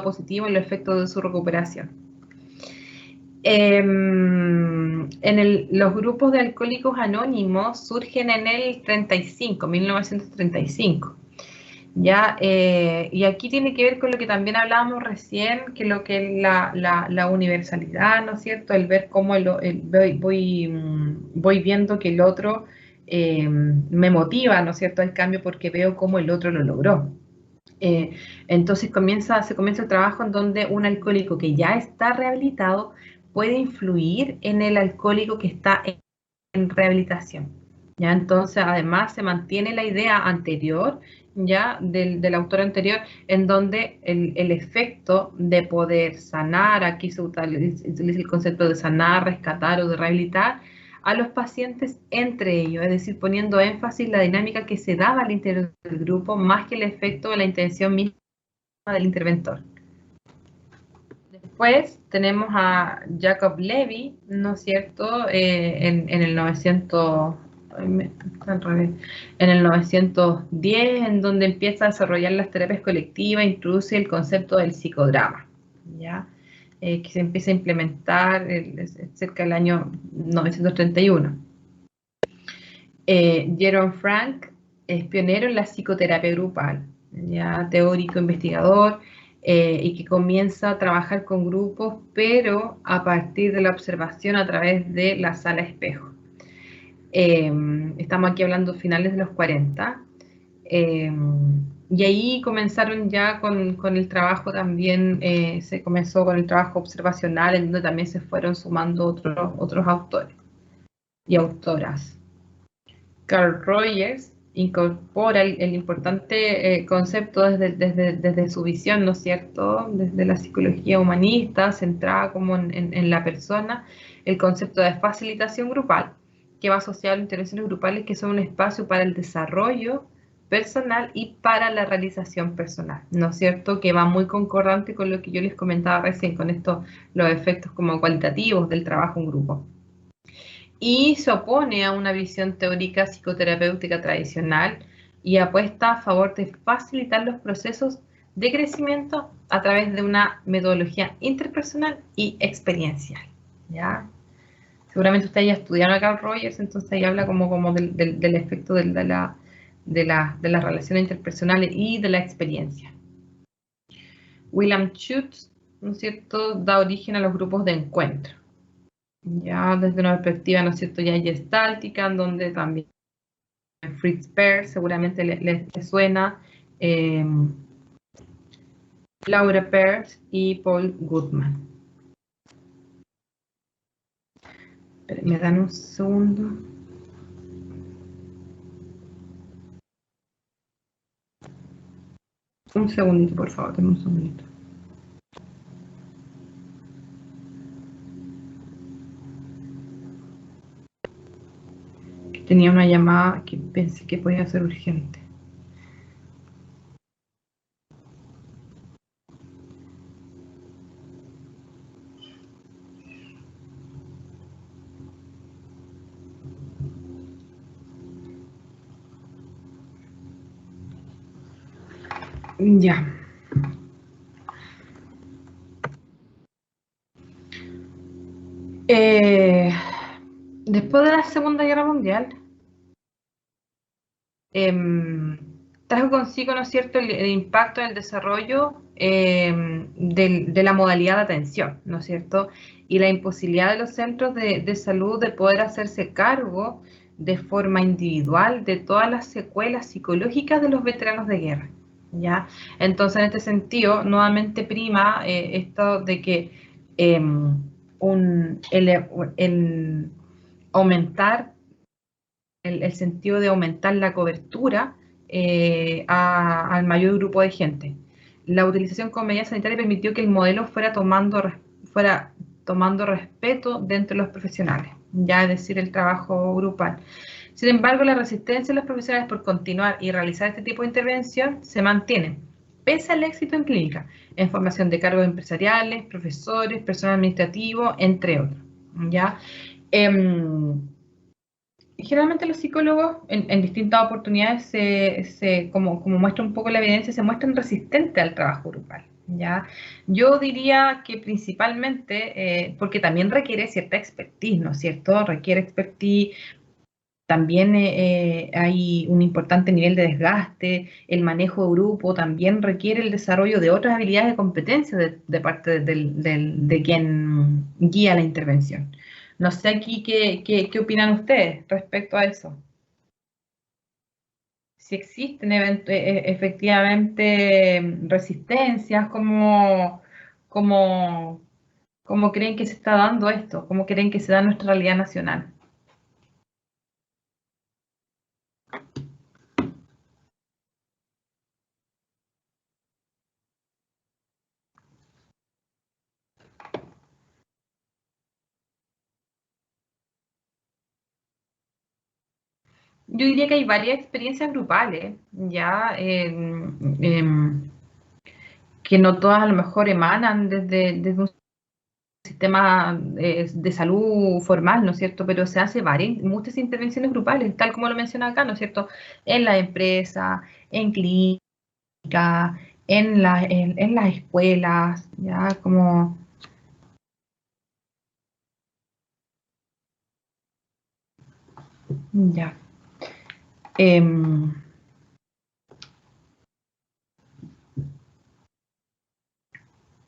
positivo en los efectos de su recuperación. Los grupos de alcohólicos anónimos surgen en el 1935. ¿Ya? Y aquí tiene que ver con lo que también hablábamos recién, que lo que es la universalidad, ¿no es cierto? El ver cómo voy viendo que el otro me motiva, ¿no es cierto?, el cambio, porque veo cómo el otro lo logró. Entonces se comienza el trabajo en donde un alcohólico que ya está rehabilitado puede influir en el alcohólico que está en rehabilitación, ¿ya? Entonces, además, se mantiene la idea anterior, ya, del autor anterior, en donde el efecto de poder sanar, aquí se utiliza el concepto de sanar, rescatar o de rehabilitar a los pacientes entre ellos, es decir, poniendo énfasis en la dinámica que se daba al interior del grupo, más que el efecto de la intención misma del interventor. Después tenemos a Jacob Levy, ¿no es cierto?, en el 910, en donde empieza a desarrollar las terapias colectivas, introduce el concepto del psicodrama, ¿ya? Que se empieza a implementar cerca del año 931. Jerome Frank es pionero en la psicoterapia grupal, ya, teórico, investigador, y que comienza a trabajar con grupos, pero a partir de la observación a través de la sala espejo. Estamos aquí hablando finales de los 40. Y ahí comenzaron ya con el trabajo también, se comenzó con el trabajo observacional, en donde también se fueron sumando otros autores y autoras. Carl Rogers incorpora el importante concepto desde su visión, ¿no es cierto?, desde la psicología humanista, centrada como en la persona, el concepto de facilitación grupal, que va asociado a las intervenciones grupales, que son un espacio para el desarrollo personal y para la realización personal, ¿no es cierto?, que va muy concordante con lo que yo les comentaba recién, con estos, los efectos como cualitativos del trabajo en grupo. Y se opone a una visión teórica psicoterapéutica tradicional y apuesta a favor de facilitar los procesos de crecimiento a través de una metodología interpersonal y experiencial, ¿ya? Seguramente ustedes ya estudiaron a Carl Rogers, entonces ahí habla como del efecto de las relaciones interpersonales y de la experiencia. William Schutz, ¿no es cierto?, da origen a los grupos de encuentro, ya desde una perspectiva, ¿no es cierto?, ya gestáltica, en donde también Fritz Perls seguramente les suena, Laura Perls y Paul Goodman. ¿Me dan un segundo? Un segundito, por favor, denme un segundito. Tenía una llamada que pensé que podía ser urgente. Ya. Después de la Segunda Guerra Mundial, trajo consigo, ¿no es cierto?, el impacto en el desarrollo de la modalidad de atención, ¿no es cierto?, y la imposibilidad de los centros de salud de poder hacerse cargo de forma individual de todas las secuelas psicológicas de los veteranos de guerra, ¿ya? Entonces, en este sentido, nuevamente prima esto de que el aumentar el sentido de aumentar la cobertura al mayor grupo de gente. La utilización como medida sanitaria permitió que el modelo fuera tomando respeto de entre los profesionales, ya es decir, el trabajo grupal. Sin embargo, la resistencia de los profesionales por continuar y realizar este tipo de intervención se mantiene, pese al éxito en clínica, en formación de cargos empresariales, profesores, personal administrativo, entre otros, ¿ya? Generalmente los psicólogos en distintas oportunidades, como muestra un poco la evidencia, se muestran resistentes al trabajo grupal, ¿ya? Yo diría que principalmente, porque también requiere cierta expertise, ¿no es cierto? Requiere expertise, también hay un importante nivel de desgaste, el manejo de grupo también requiere el desarrollo de otras habilidades de competencia de parte de quien guía la intervención. No sé aquí qué opinan ustedes respecto a eso. Si existen efectivamente resistencias, cómo, cómo creen que se está dando esto, cómo creen que se da en nuestra realidad nacional. Yo diría que hay varias experiencias grupales, ya que no todas a lo mejor emanan desde un sistema de salud formal, ¿no es cierto? Pero se hace muchas intervenciones grupales, tal como lo menciona acá, ¿no es cierto? En la empresa, en clínica, en las escuelas, ya como... Ya.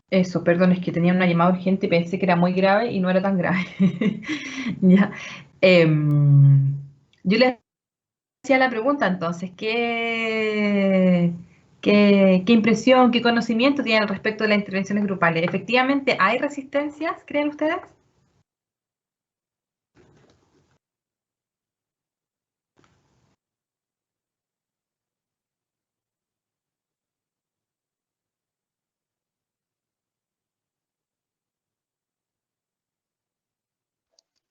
Eso, perdón, es que tenía una llamada urgente y pensé que era muy grave y no era tan grave. Ya. Yo le hacía la pregunta entonces, ¿Qué impresión, qué conocimiento tienen respecto de las intervenciones grupales? ¿Efectivamente hay resistencias, creen ustedes?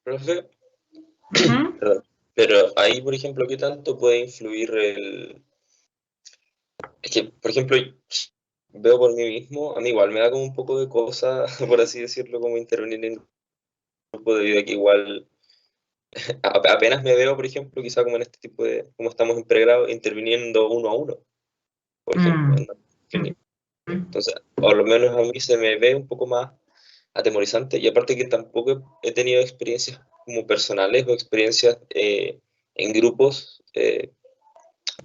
Profe, Ujú. perdón. Pero ahí, por ejemplo, ¿qué tanto puede influir el...? Es que, por ejemplo, veo por mí mismo, a mí igual me da como un poco de cosa, por así decirlo, como intervenir en un grupo debido a que igual apenas me veo, por ejemplo, quizá como en este tipo de, como estamos en pregrado, interviniendo uno a uno, por ejemplo. Mm. Entonces, por lo menos a mí se me ve un poco más atemorizante y aparte que tampoco he tenido experiencias como personales o experiencias en grupos,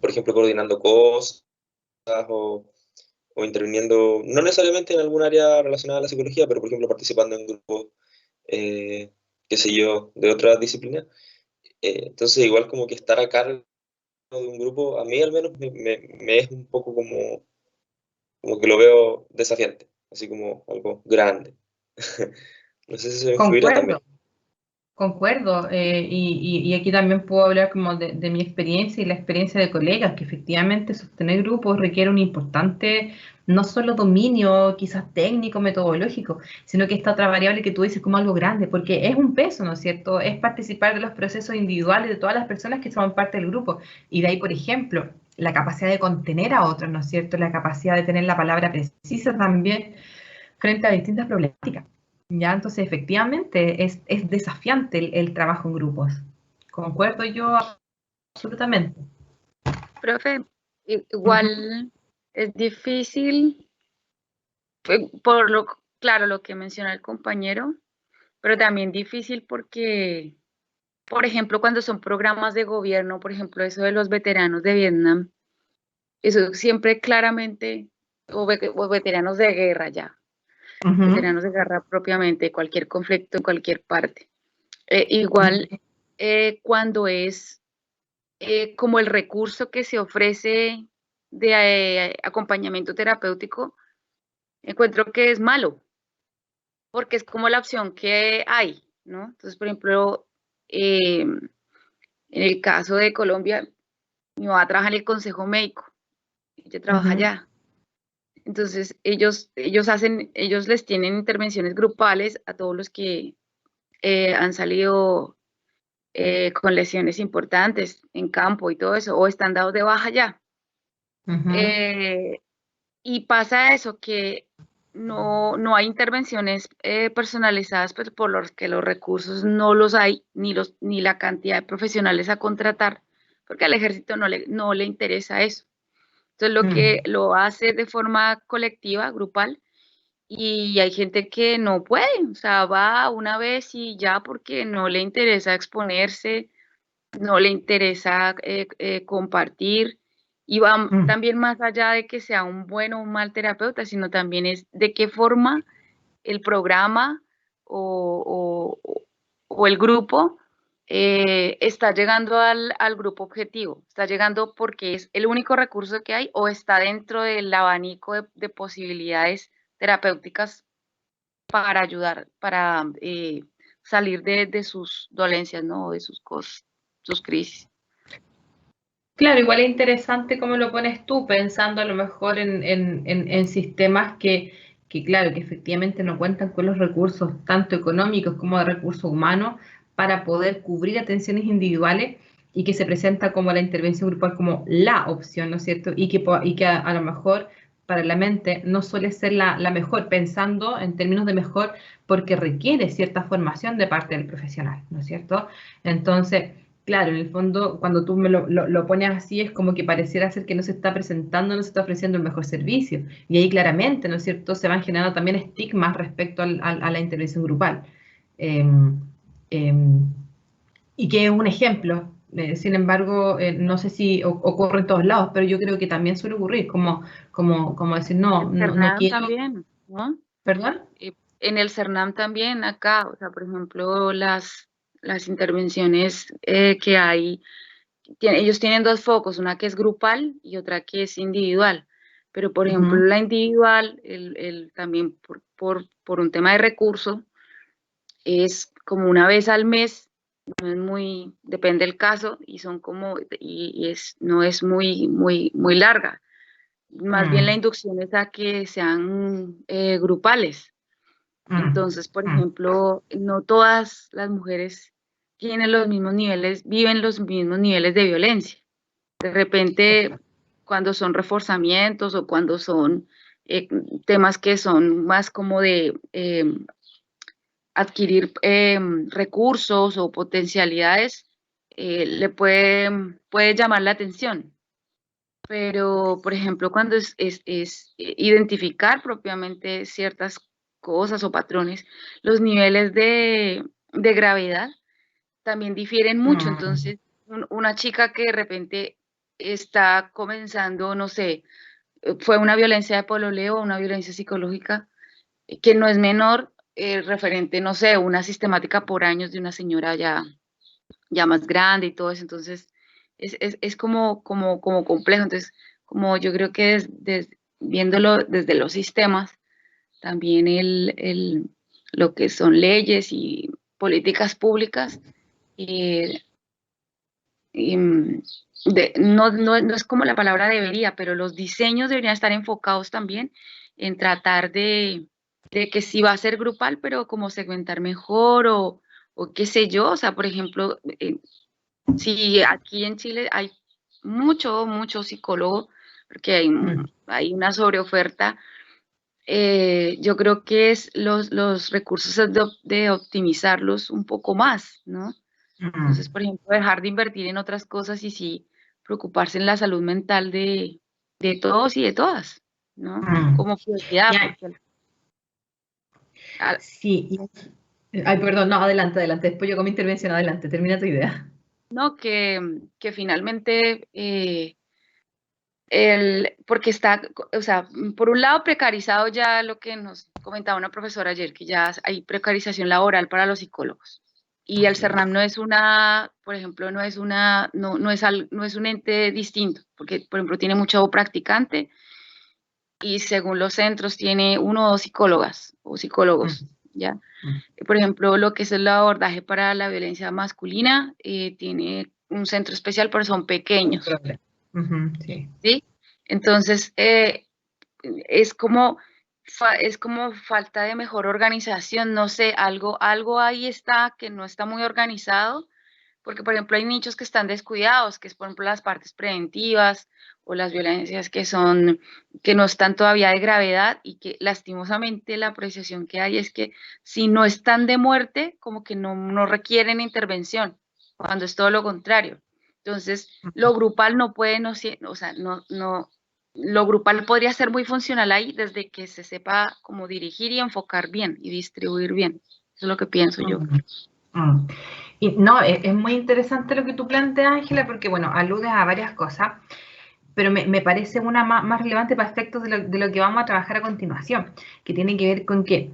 por ejemplo, coordinando cosas o, o interviniendo, no necesariamente en algún área relacionada a la psicología, pero por ejemplo participando en grupos, eh, qué sé yo, de otras disciplinas. Entonces, igual como que estar a cargo de un grupo, a mí al menos me es un poco como que lo veo desafiante, así como algo grande. No sé si eso influirá también. Concuerdo. Concuerdo, y aquí también puedo hablar como de mi experiencia y la experiencia de colegas, que efectivamente sostener grupos requiere un importante, no solo dominio quizás técnico, metodológico, sino que esta otra variable que tú dices como algo grande, porque es un peso, ¿no es cierto? Es participar de los procesos individuales de todas las personas que son parte del grupo. Y de ahí, por ejemplo, la capacidad de contener a otros, ¿no es cierto? La capacidad de tener la palabra precisa también frente a distintas problemáticas. ¿Ya? Entonces, efectivamente, es desafiante el trabajo en grupos. Concuerdo yo absolutamente. Profe, igual es difícil, por lo, claro, lo que menciona el compañero, pero también difícil porque, por ejemplo, cuando son programas de gobierno, por ejemplo, eso de los veteranos de Vietnam, eso siempre claramente, o veteranos de guerra ya, veteranos de guerra propiamente, cualquier conflicto en cualquier parte. Igual cuando es como el recurso que se ofrece de acompañamiento terapéutico, encuentro que es malo, porque es como la opción que hay, ¿no? Entonces, por ejemplo, en el caso de Colombia, mi mamá trabaja en el Consejo Médico, ella trabaja allá. Entonces, ellos les tienen intervenciones grupales a todos los que han salido con lesiones importantes en campo y todo eso, o están dados de baja ya. Y pasa eso, que no hay intervenciones personalizadas, pues por los que los recursos no los hay, ni la cantidad de profesionales a contratar, porque al ejército no le interesa eso. Entonces lo que lo hace de forma colectiva, grupal, y hay gente que no puede, o sea, va una vez y ya porque no le interesa exponerse, no le interesa compartir, y va también más allá de que sea un bueno o un mal terapeuta, sino también es de qué forma el programa o el grupo está llegando al grupo objetivo, está llegando porque es el único recurso que hay o está dentro del abanico de posibilidades terapéuticas para ayudar, para salir de sus dolencias, ¿no? De sus cosas, sus crisis. Claro, igual es interesante cómo lo pones tú, pensando a lo mejor en sistemas claro, que efectivamente no cuentan con los recursos tanto económicos como de recursos humanos para poder cubrir atenciones individuales y que se presenta como la intervención grupal como la opción, ¿no es cierto? Y que a lo mejor para la mente no suele ser la mejor, pensando en términos de mejor, porque requiere cierta formación de parte del profesional, ¿no es cierto? Entonces, claro, en el fondo, cuando tú me lo pones así, es como que pareciera ser que no se está presentando, no se está ofreciendo el mejor servicio. Y ahí claramente, ¿no es cierto?, se van generando también estigmas respecto a la intervención grupal. Eh, eh, y que es un ejemplo. Sin embargo, no sé si ocurre en todos lados, pero yo creo que también suele ocurrir, como decir, no CERNAM quiero. también, ¿no? ¿Perdón? En el CERNAM también, acá, o sea, por ejemplo, las intervenciones que hay, ellos tienen dos focos, una que es grupal y otra que es individual. Pero, por ejemplo, la individual, también por un tema de recurso, es como una vez al mes, no es muy, depende del caso, y son como, no es muy larga. Más bien la inducción es a que sean grupales. Entonces, por ejemplo, no todas las mujeres tienen los mismos niveles, viven los mismos niveles de violencia. De repente, cuando son reforzamientos o cuando son temas que son más como de adquirir recursos o potencialidades, le puede llamar la atención. Pero, por ejemplo, cuando es identificar propiamente ciertas cosas o patrones, los niveles de gravedad también difieren mucho. Entonces, una chica que de repente está comenzando, no sé, fue una violencia de pololeo o una violencia psicológica, que no es menor, referente, no sé, una sistemática por años de una señora ya más grande y todo eso. Entonces, es como complejo. Entonces, como yo creo que viéndolo desde los sistemas, también lo que son leyes y políticas públicas, no es como la palabra debería, pero los diseños deberían estar enfocados también en tratar de que sí va a ser grupal, pero como segmentar mejor o qué sé yo. O sea, por ejemplo, si aquí en Chile hay mucho psicólogo, porque hay una sobreoferta, yo creo que es los recursos de optimizarlos un poco más, ¿no? Entonces, por ejemplo, dejar de invertir en otras cosas y sí preocuparse en la salud mental de todos y de todas, ¿no? Como prioridad. Sí. Ay, perdón, no, adelante. Después yo con mi intervención, adelante, termina tu idea. No, que finalmente, porque está, o sea, por un lado precarizado ya lo que nos comentaba una profesora ayer, que ya hay precarización laboral para los psicólogos. Y el CERNAM no es por ejemplo, no es un ente distinto, porque, por ejemplo, tiene mucho practicante y según los centros tiene 1 o 2 psicólogas o psicólogos, ¿ya? Por ejemplo, lo que es el abordaje para la violencia masculina, tiene un centro especial, pero son pequeños. Sí. ¿Sí? Entonces, es como falta de mejor organización, no sé, algo ahí está que no está muy organizado, porque, por ejemplo, hay nichos que están descuidados, que es, por ejemplo, las partes preventivas o las violencias que no están todavía de gravedad, y que lastimosamente la apreciación que hay es que si no están de muerte, como que no requieren intervención, cuando es todo lo contrario. Entonces, lo grupal no puede, lo grupal podría ser muy funcional ahí desde que se sepa cómo dirigir y enfocar bien y distribuir bien. Eso es lo que pienso yo. Y no, es muy interesante lo que tú planteas, Ángela, porque, bueno, aludes a varias cosas, pero me parece una más relevante para efectos de lo que vamos a trabajar a continuación, que tiene que ver con que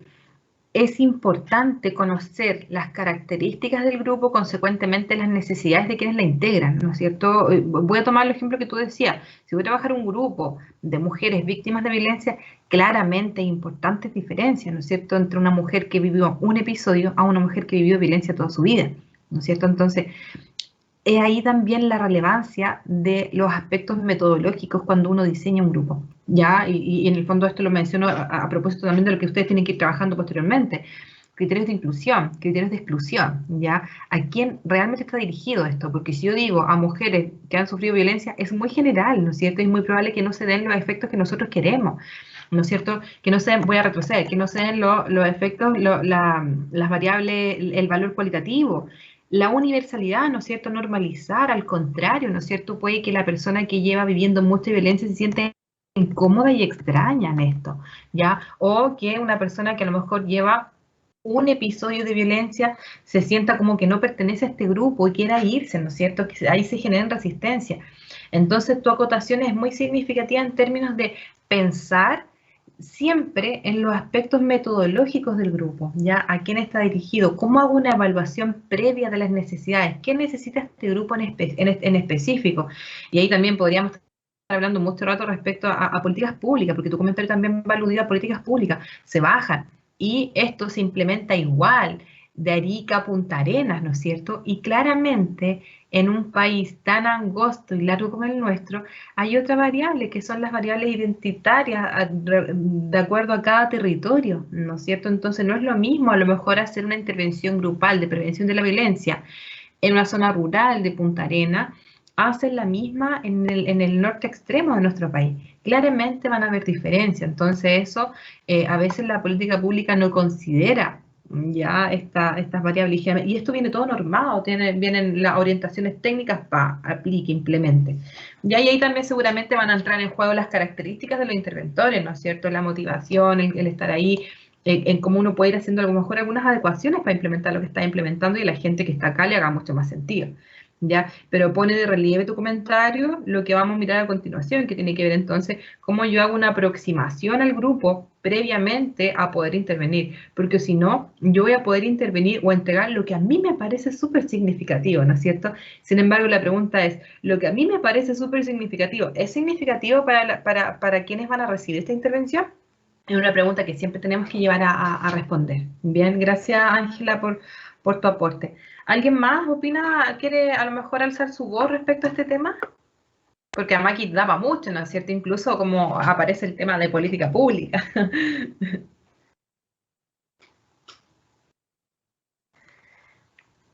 es importante conocer las características del grupo, consecuentemente las necesidades de quienes la integran, ¿no es cierto? Voy a tomar el ejemplo que tú decías. Si voy a trabajar un grupo de mujeres víctimas de violencia, claramente hay importantes diferencias, ¿no es cierto?, entre una mujer que vivió un episodio a una mujer que vivió violencia toda su vida, ¿no es cierto? Entonces, es ahí también la relevancia de los aspectos metodológicos cuando uno diseña un grupo, ¿ya? Y en el fondo esto lo menciono a propósito también de lo que ustedes tienen que ir trabajando posteriormente. Criterios de inclusión, criterios de exclusión, ¿ya? ¿A quién realmente está dirigido esto? Porque si yo digo a mujeres que han sufrido violencia, es muy general, ¿no es cierto? Es muy probable que no se den los efectos que nosotros queremos, ¿no es cierto? Que no se den, voy a retroceder, que no se den los efectos, las variables, el valor cualitativo, la universalidad, ¿no es cierto? Normalizar, al contrario, ¿no es cierto? Puede que la persona que lleva viviendo mucha violencia se siente incómoda y extraña en esto, ¿ya? O que una persona que a lo mejor lleva un episodio de violencia se sienta como que no pertenece a este grupo y quiera irse, ¿no es cierto? Que ahí se generan resistencia. Entonces, tu acotación es muy significativa en términos de pensar siempre en los aspectos metodológicos del grupo, ¿ya? ¿A quién está dirigido? ¿Cómo hago una evaluación previa de las necesidades? ¿Qué necesita este grupo en específico? Y ahí también podríamos hablando mucho rato respecto a políticas públicas, porque tu comentario también va aludido a políticas públicas, se bajan y esto se implementa igual de Arica a Punta Arenas, ¿no es cierto? Y claramente en un país tan angosto y largo como el nuestro, hay otra variable que son las variables identitarias de acuerdo a cada territorio, ¿no es cierto? Entonces no es lo mismo a lo mejor hacer una intervención grupal de prevención de la violencia en una zona rural de Punta Arenas, hacen la misma en el norte extremo de nuestro país. Claramente van a haber diferencias, entonces eso a veces la política pública no considera ya estas variables. Y esto viene todo normado, vienen las orientaciones técnicas para aplique, implemente. Y ahí también seguramente van a entrar en juego las características de los interventores, ¿no es cierto? La motivación, el estar ahí, en cómo uno puede ir haciendo a lo mejor algunas adecuaciones para implementar lo que está implementando y la gente que está acá le haga mucho más sentido. ¿Ya? Pero pone de relieve tu comentario lo que vamos a mirar a continuación, que tiene que ver entonces cómo yo hago una aproximación al grupo previamente a poder intervenir, porque si no, yo voy a poder intervenir o entregar lo que a mí me parece súper significativo, ¿no es cierto? Sin embargo, la pregunta es, ¿lo que a mí me parece súper significativo es significativo para quienes van a recibir esta intervención? Es una pregunta que siempre tenemos que llevar a responder. Bien, gracias Ángela por tu aporte. ¿Alguien más opina, quiere a lo mejor alzar su voz respecto a este tema? Porque a Maki daba mucho, ¿no es cierto? Incluso como aparece el tema de política pública.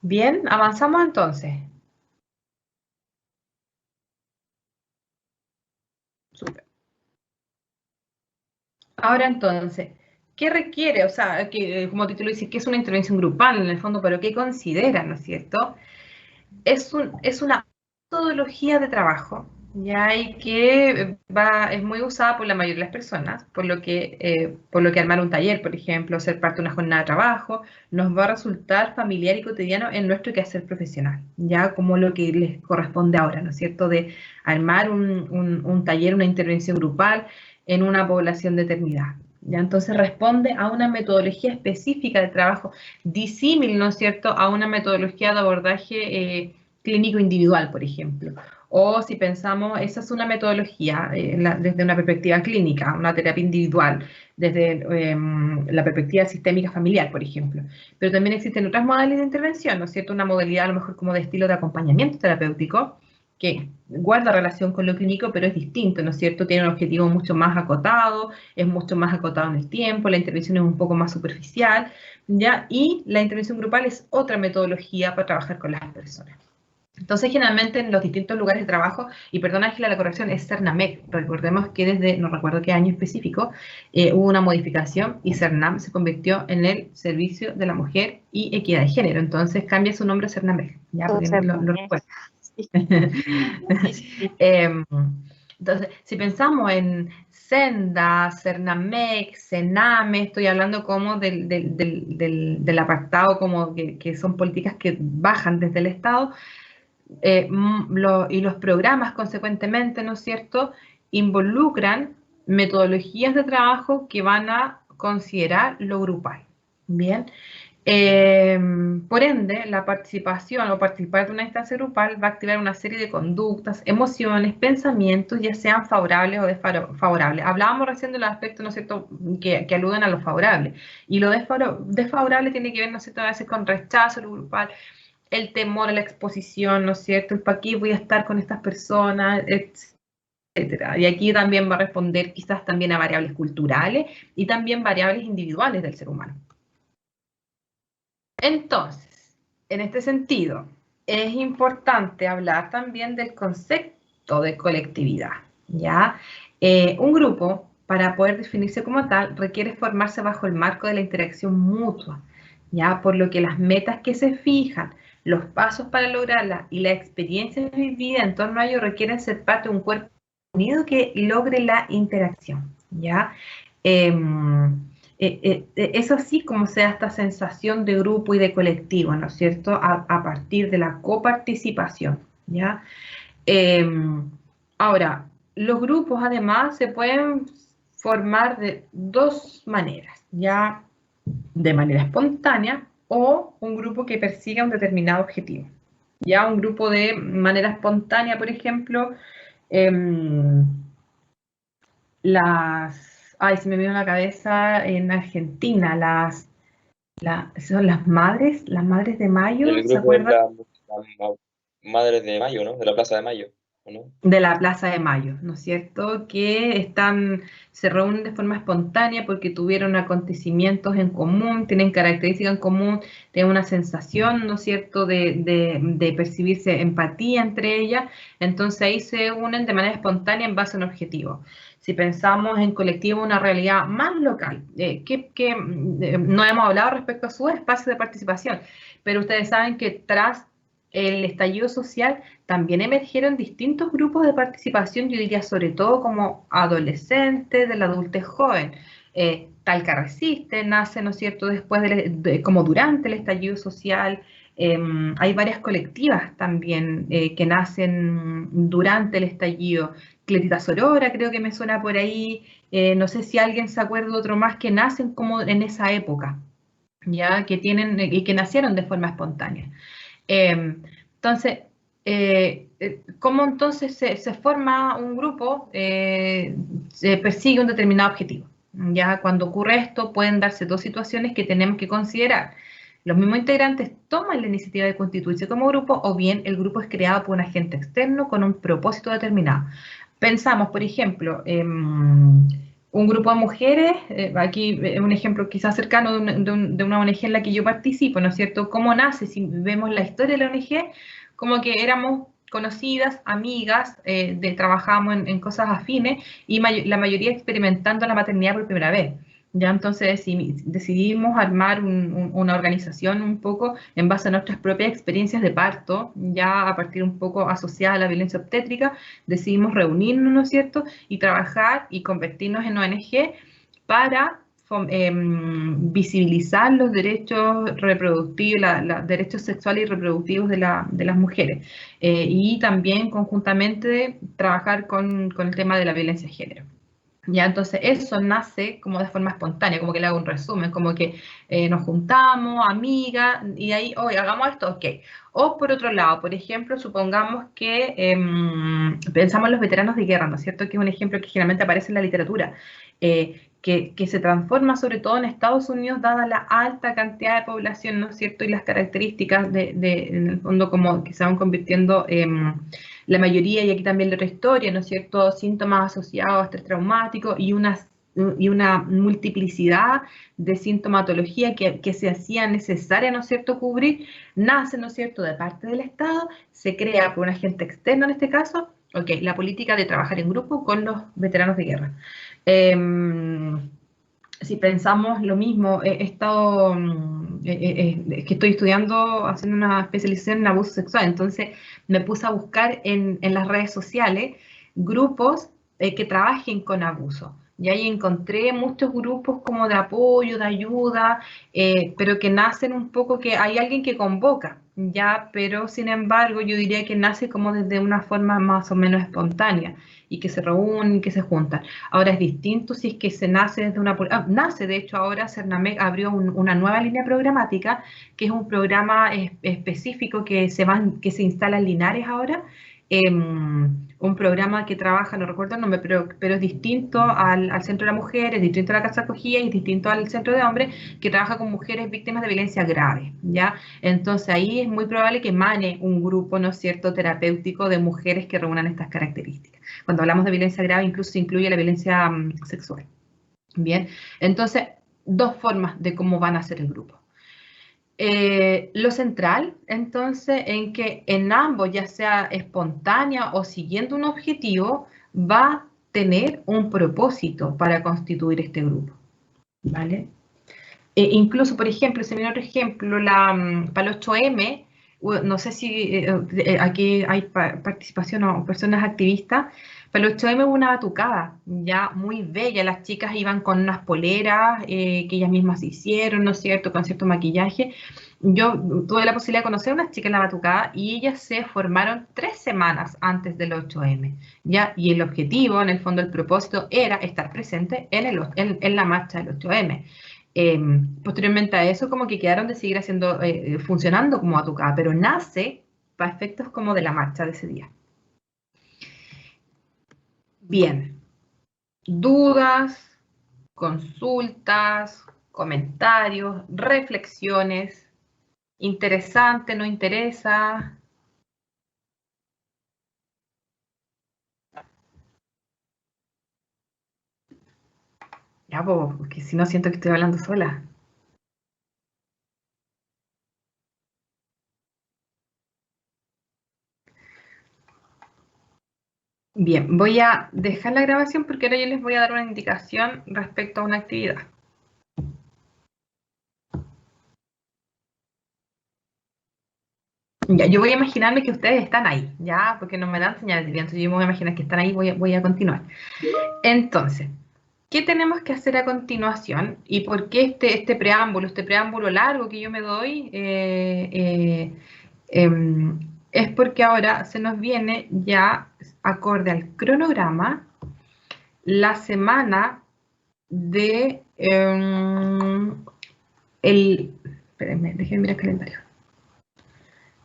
Bien, avanzamos entonces. Súper. Ahora entonces, ¿qué requiere? O sea, que, como título dice, ¿qué es una intervención grupal en el fondo? Pero ¿qué considera, no es cierto? Es una metodología de trabajo, ya y que es muy usada por la mayoría de las personas, por lo que armar un taller, por ejemplo, ser parte de una jornada de trabajo, nos va a resultar familiar y cotidiano en nuestro quehacer profesional, ya como lo que les corresponde ahora, ¿no es cierto?, de armar un taller, una intervención grupal en una población determinada. ¿Ya? Entonces responde a una metodología específica de trabajo, disímil, ¿no es cierto?, a una metodología de abordaje clínico individual, por ejemplo. O si pensamos, esa es una metodología desde una perspectiva clínica, una terapia individual, desde la perspectiva sistémica familiar, por ejemplo. Pero también existen otras modalidades de intervención, ¿no es cierto?, una modalidad a lo mejor como de estilo de acompañamiento terapéutico, que guarda relación con lo clínico, pero es distinto, ¿no es cierto? Tiene un objetivo mucho más acotado, es mucho más acotado en el tiempo, la intervención es un poco más superficial, ¿ya? Y la intervención grupal es otra metodología para trabajar con las personas. Entonces, generalmente en los distintos lugares de trabajo, y perdona Ángela la corrección, es CERNAMEC, recordemos que desde, no recuerdo qué año específico, hubo una modificación y CERNAM se convirtió en el Servicio de la Mujer y Equidad de Género, entonces cambia su nombre a CERNAMEC, ya, porque lo recuerdo. Entonces, si pensamos en Senda, Cernamec, Sename, estoy hablando como del apartado como que son políticas que bajan desde el Estado, y los programas consecuentemente, ¿no es cierto?, involucran metodologías de trabajo que van a considerar lo grupal. Bien. Por ende, la participación o participar de una instancia grupal va a activar una serie de conductas, emociones, pensamientos, ya sean favorables o desfavorables. Hablábamos recién de los aspectos, ¿no es cierto?, que aluden a lo favorable. Y lo desfavorable tiene que ver, ¿no es cierto?, a veces con rechazo a lo grupal, el temor a la exposición, ¿no es cierto?, el para qué voy a estar con estas personas, etcétera. Y aquí también va a responder quizás también a variables culturales y también variables individuales del ser humano. Entonces, en este sentido, es importante hablar también del concepto de colectividad, ¿ya? Un grupo, para poder definirse como tal, requiere formarse bajo el marco de la interacción mutua, ¿ya? Por lo que las metas que se fijan, los pasos para lograrlas y la experiencia vivida en torno a ello requieren ser parte de un cuerpo unido que logre la interacción, ¿ya? Es así como se da esta sensación de grupo y de colectivo, ¿no es cierto?, a partir de la coparticipación, ¿ya? Ahora, los grupos además se pueden formar de dos maneras, ya de manera espontánea o un grupo que persiga un determinado objetivo. Ya un grupo de manera espontánea, por ejemplo, Ay, se me vino a la cabeza en Argentina, son las madres de Mayo, El ¿se grupo es acuerdan? la Madre de Mayo, ¿no? De la Plaza de Mayo, ¿o no? De la Plaza de Mayo, ¿no es cierto? Que se reúnen de forma espontánea porque tuvieron acontecimientos en común, tienen características en común, tienen una sensación, ¿no es cierto?, de percibirse empatía entre ellas, entonces ahí se unen de manera espontánea en base a un objetivo. Si pensamos en colectivo, una realidad más local, no hemos hablado respecto a su espacio de participación, pero ustedes saben que tras el estallido social también emergieron distintos grupos de participación, yo diría sobre todo como adolescentes, de la adultez joven. Talca Resiste nace, ¿no es cierto?, después como durante el estallido social. Hay varias colectivas también que nacen durante el estallido. Cletita Sorora creo que me suena por ahí. No sé si alguien se acuerda de otro más que nacen como en esa época, ya que tienen y que nacieron de forma espontánea. Entonces, ¿cómo entonces se forma un grupo? Se persigue un determinado objetivo. Ya cuando ocurre esto pueden darse dos situaciones que tenemos que considerar. Los mismos integrantes toman la iniciativa de constituirse como grupo o bien el grupo es creado por un agente externo con un propósito determinado. Pensamos, por ejemplo, un grupo de mujeres, aquí un ejemplo quizás cercano de una ONG en la que yo participo, ¿no es cierto? ¿Cómo nace? Si vemos la historia de la ONG, como que éramos conocidas, amigas, trabajábamos en cosas afines y la mayoría experimentando la maternidad por primera vez. Ya entonces decidimos armar una organización un poco en base a nuestras propias experiencias de parto, ya a partir un poco asociada a la violencia obstétrica, decidimos reunirnos, ¿no es cierto?, y trabajar y convertirnos en ONG para visibilizar los derechos reproductivos, los derechos sexuales y reproductivos de las mujeres, y también conjuntamente trabajar con el tema de la violencia de género. Ya, entonces eso nace como de forma espontánea, como que le hago un resumen, como que nos juntamos, amigas, y ahí, oye, hagamos esto, ok. O por otro lado, por ejemplo, supongamos que pensamos en los veteranos de guerra, ¿no es cierto? Que es un ejemplo que generalmente aparece en la literatura, que se transforma sobre todo en Estados Unidos, dada la alta cantidad de población, ¿no es cierto? Y las características en el fondo, como que se van convirtiendo la mayoría, y aquí también la otra historia, ¿no es cierto?, síntomas asociados a estrés traumático y una multiplicidad de sintomatología que se hacía necesaria, ¿no es cierto?, cubrir, nace, ¿no es cierto?, de parte del Estado, se crea por un agente externo en este caso, la política de trabajar en grupo con los veteranos de guerra. Si pensamos lo mismo, he estado, que estoy estudiando, haciendo una especialización en abuso sexual, entonces me puse a buscar en las redes sociales grupos que trabajen con abuso. Y ahí encontré muchos grupos como de apoyo, de ayuda, pero que nacen un poco que hay alguien que convoca, ya, pero sin embargo yo diría que nace como desde una forma más o menos espontánea y que se reúnen y que se juntan. Ahora es distinto si es que se nace desde nace, de hecho, ahora Cernamec abrió una nueva línea programática, que es un programa específico que se instala en Linares ahora, un programa que trabaja, no recuerdo el nombre, pero es distinto al Centro de la Mujer, es distinto a la Casa de Acogida y es distinto al Centro de Hombres, que trabaja con mujeres víctimas de violencia grave, ¿ya? Entonces ahí es muy probable que emane un grupo, ¿no es cierto?, terapéutico de mujeres que reúnan estas características. Cuando hablamos de violencia grave, incluso se incluye la violencia sexual. Bien, entonces, dos formas de cómo van a ser el grupo. Lo central, entonces, en que en ambos, ya sea espontánea o siguiendo un objetivo, va a tener un propósito para constituir este grupo, ¿vale? Incluso, por ejemplo, si me da otro ejemplo, para el 8M, no sé si aquí hay participación o personas activistas, para el 8M hubo una batucada, ya muy bella, las chicas iban con unas poleras que ellas mismas hicieron, ¿no es cierto?, con cierto maquillaje. Yo tuve la posibilidad de conocer a unas chicas en la batucada y ellas se formaron 3 semanas antes del 8M, ¿ya? Y el objetivo, en el fondo, el propósito era estar presente en la marcha del 8M. Posteriormente a eso, como que quedaron de seguir haciendo, funcionando como batucada, pero nace para efectos como de la marcha de ese día. Bien. Dudas, consultas, comentarios, reflexiones. Interesante, no interesa. Ya, porque si no siento que estoy hablando sola. Bien, voy a dejar la grabación porque ahora yo les voy a dar una indicación respecto a una actividad. Ya, yo voy a imaginarme que ustedes están ahí, ya, porque no me dan señales de vida, entonces yo me voy a imaginar que están ahí, voy a continuar. Entonces, ¿qué tenemos que hacer a continuación? ¿Y por qué este preámbulo largo que yo me doy? Es porque ahora se nos viene ya, acorde al cronograma, la semana de espérenme, déjenme mirar el calendario.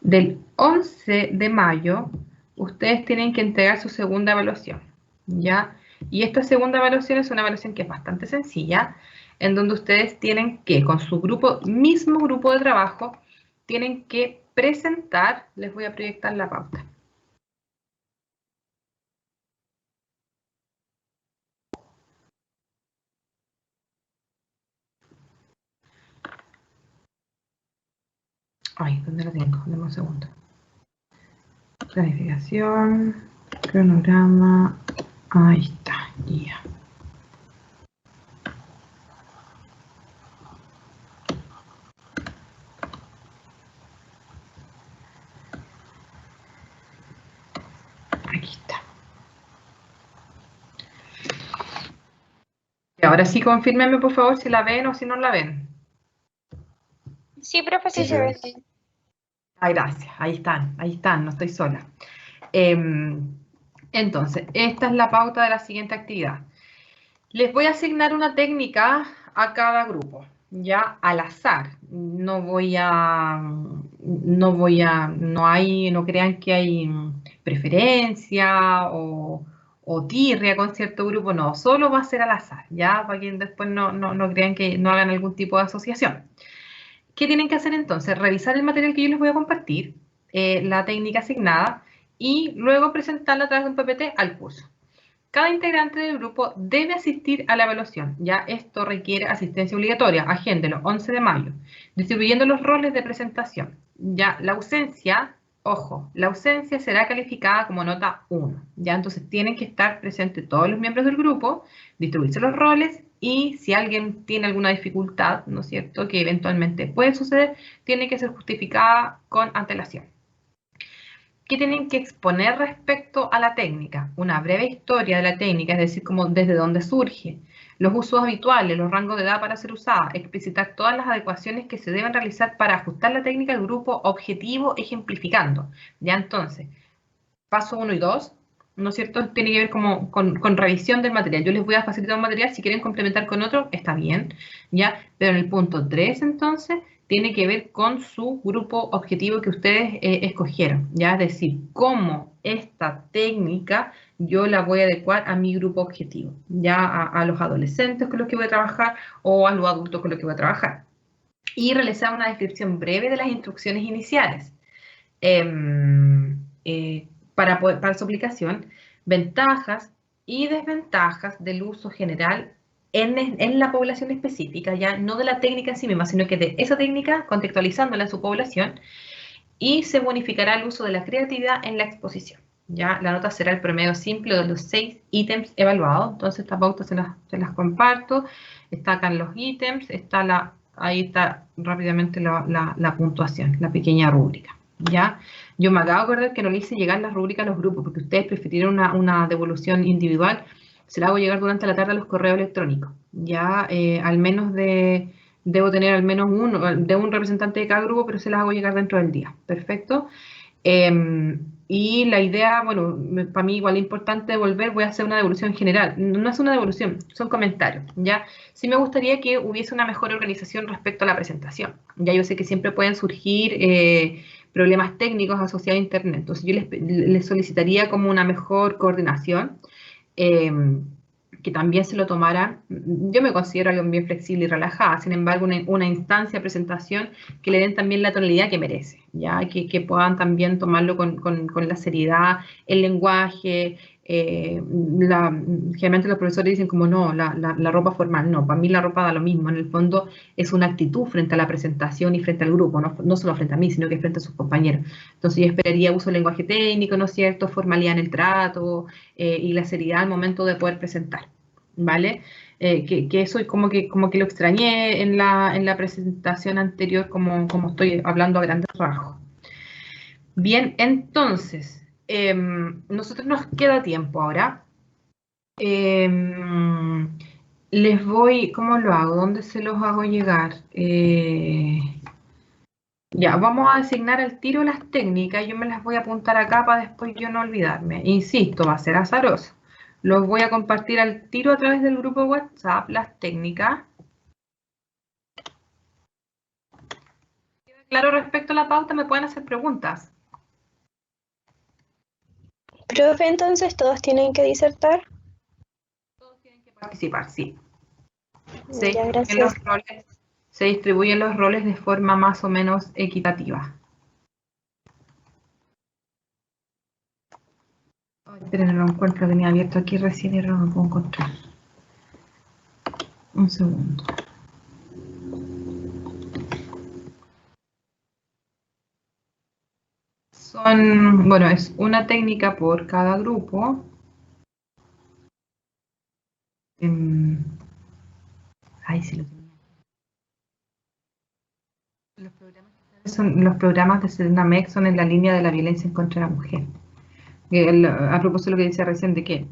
Del 11 de mayo, ustedes tienen que entregar su segunda evaluación, ¿ya? Y esta segunda evaluación es una evaluación que es bastante sencilla, en donde ustedes tienen que, con su mismo grupo de trabajo, tienen que presentar, les voy a proyectar la pauta. Ay, ¿dónde la tengo? Dame un segundo. Planificación, cronograma, ahí está, ya. Aquí está. Y ahora sí, confírmenme por favor si la ven o si no la ven. Sí, profe, sí Sí, se ve. Ay, gracias, ahí están, no estoy sola. Entonces, esta es la pauta de la siguiente actividad. Les voy a asignar una técnica a cada grupo, ya al azar. No crean que hay preferencia o tirria con cierto grupo, no, solo va a ser al azar, ya, para que después no crean que no hagan algún tipo de asociación. ¿Qué tienen que hacer entonces? Revisar el material que yo les voy a compartir, la técnica asignada, y luego presentarla a través de un PPT al curso. Cada integrante del grupo debe asistir a la evaluación. Ya esto requiere asistencia obligatoria. Agéndelo, 11 de mayo. Distribuyendo los roles de presentación. Ya la ausencia, ojo, la ausencia será calificada como nota 1. Ya entonces tienen que estar presentes todos los miembros del grupo, distribuirse los roles y si alguien tiene alguna dificultad, ¿no es cierto?, que eventualmente puede suceder, tiene que ser justificada con antelación. ¿Qué tienen que exponer respecto a la técnica? Una breve historia de la técnica, es decir, como desde dónde surge, los usos habituales, los rangos de edad para ser usada, explicitar todas las adecuaciones que se deben realizar para ajustar la técnica al grupo objetivo, ejemplificando. Ya entonces, paso 1 y 2, ¿no es cierto? Tiene que ver como con revisión del material. Yo les voy a facilitar un material, si quieren complementar con otro, está bien, ¿ya? Pero en el punto 3, entonces, tiene que ver con su grupo objetivo que ustedes escogieron, ¿ya? Es decir, cómo esta técnica yo la voy a adecuar a mi grupo objetivo, ya a los adolescentes con los que voy a trabajar o a los adultos con los que voy a trabajar. Y realizar una descripción breve de las instrucciones iniciales. Para su aplicación, ventajas y desventajas del uso general en la población específica, ya no de la técnica en sí misma, sino que de esa técnica contextualizándola en su población, y se bonificará el uso de la creatividad en la exposición. Ya la nota será el promedio simple de los 6 ítems evaluados. Entonces esta pauta se las comparto. Está acá en los ítems, ahí está rápidamente la puntuación, la pequeña rúbrica. ¿Ya? Yo me acabo de acordar que no le hice llegar las rúbricas a los grupos, porque ustedes prefirieron una devolución individual. Se la hago llegar durante la tarde a los correos electrónicos. Ya al menos debo tener al menos uno, de un representante de cada grupo, pero se las hago llegar dentro del día. Perfecto. Y la idea, bueno, para mí igual es importante devolver, voy a hacer una devolución general. No es una devolución, son comentarios, ¿ya? Sí me gustaría que hubiese una mejor organización respecto a la presentación. Ya yo sé que siempre pueden surgir problemas técnicos asociados a Internet, entonces yo les solicitaría como una mejor coordinación. que también se lo tomaran. Yo me considero alguien bien flexible y relajada, sin embargo, una instancia de presentación que le den también la tonalidad que merece, ¿ya? Que puedan también tomarlo con la seriedad, el lenguaje. Generalmente los profesores dicen como no, la ropa formal, no, para mí la ropa da lo mismo, en el fondo es una actitud frente a la presentación y frente al grupo, no solo frente a mí, sino que frente a sus compañeros. Entonces yo esperaría uso de lenguaje técnico, ¿no es cierto?, formalidad en el trato, y la seriedad al momento de poder presentar, ¿vale? Que eso como que lo extrañé en la presentación anterior, como estoy hablando a grandes rasgos. Bien, entonces, nosotros nos queda tiempo ahora. Les voy, ¿cómo lo hago? ¿Dónde se los hago llegar? Ya, vamos a asignar al tiro las técnicas. Yo me las voy a apuntar acá para después yo no olvidarme. Insisto, va a ser azaroso. Los voy a compartir al tiro a través del grupo WhatsApp, las técnicas. Claro, respecto a la pauta, me pueden hacer preguntas. Profe, entonces todos tienen que disertar. Todos tienen que participar, sí. Ya, gracias. Se distribuyen los roles de forma más o menos equitativa. Ay, esperen, no lo encuentro, tenía abierto aquí recién y no lo puedo encontrar. Un segundo. Bueno, es una técnica por cada grupo. Ay, sí lo tenía. Los programas de Senamex son en la línea de la violencia en contra de la mujer. A propósito de lo que decía recién, de que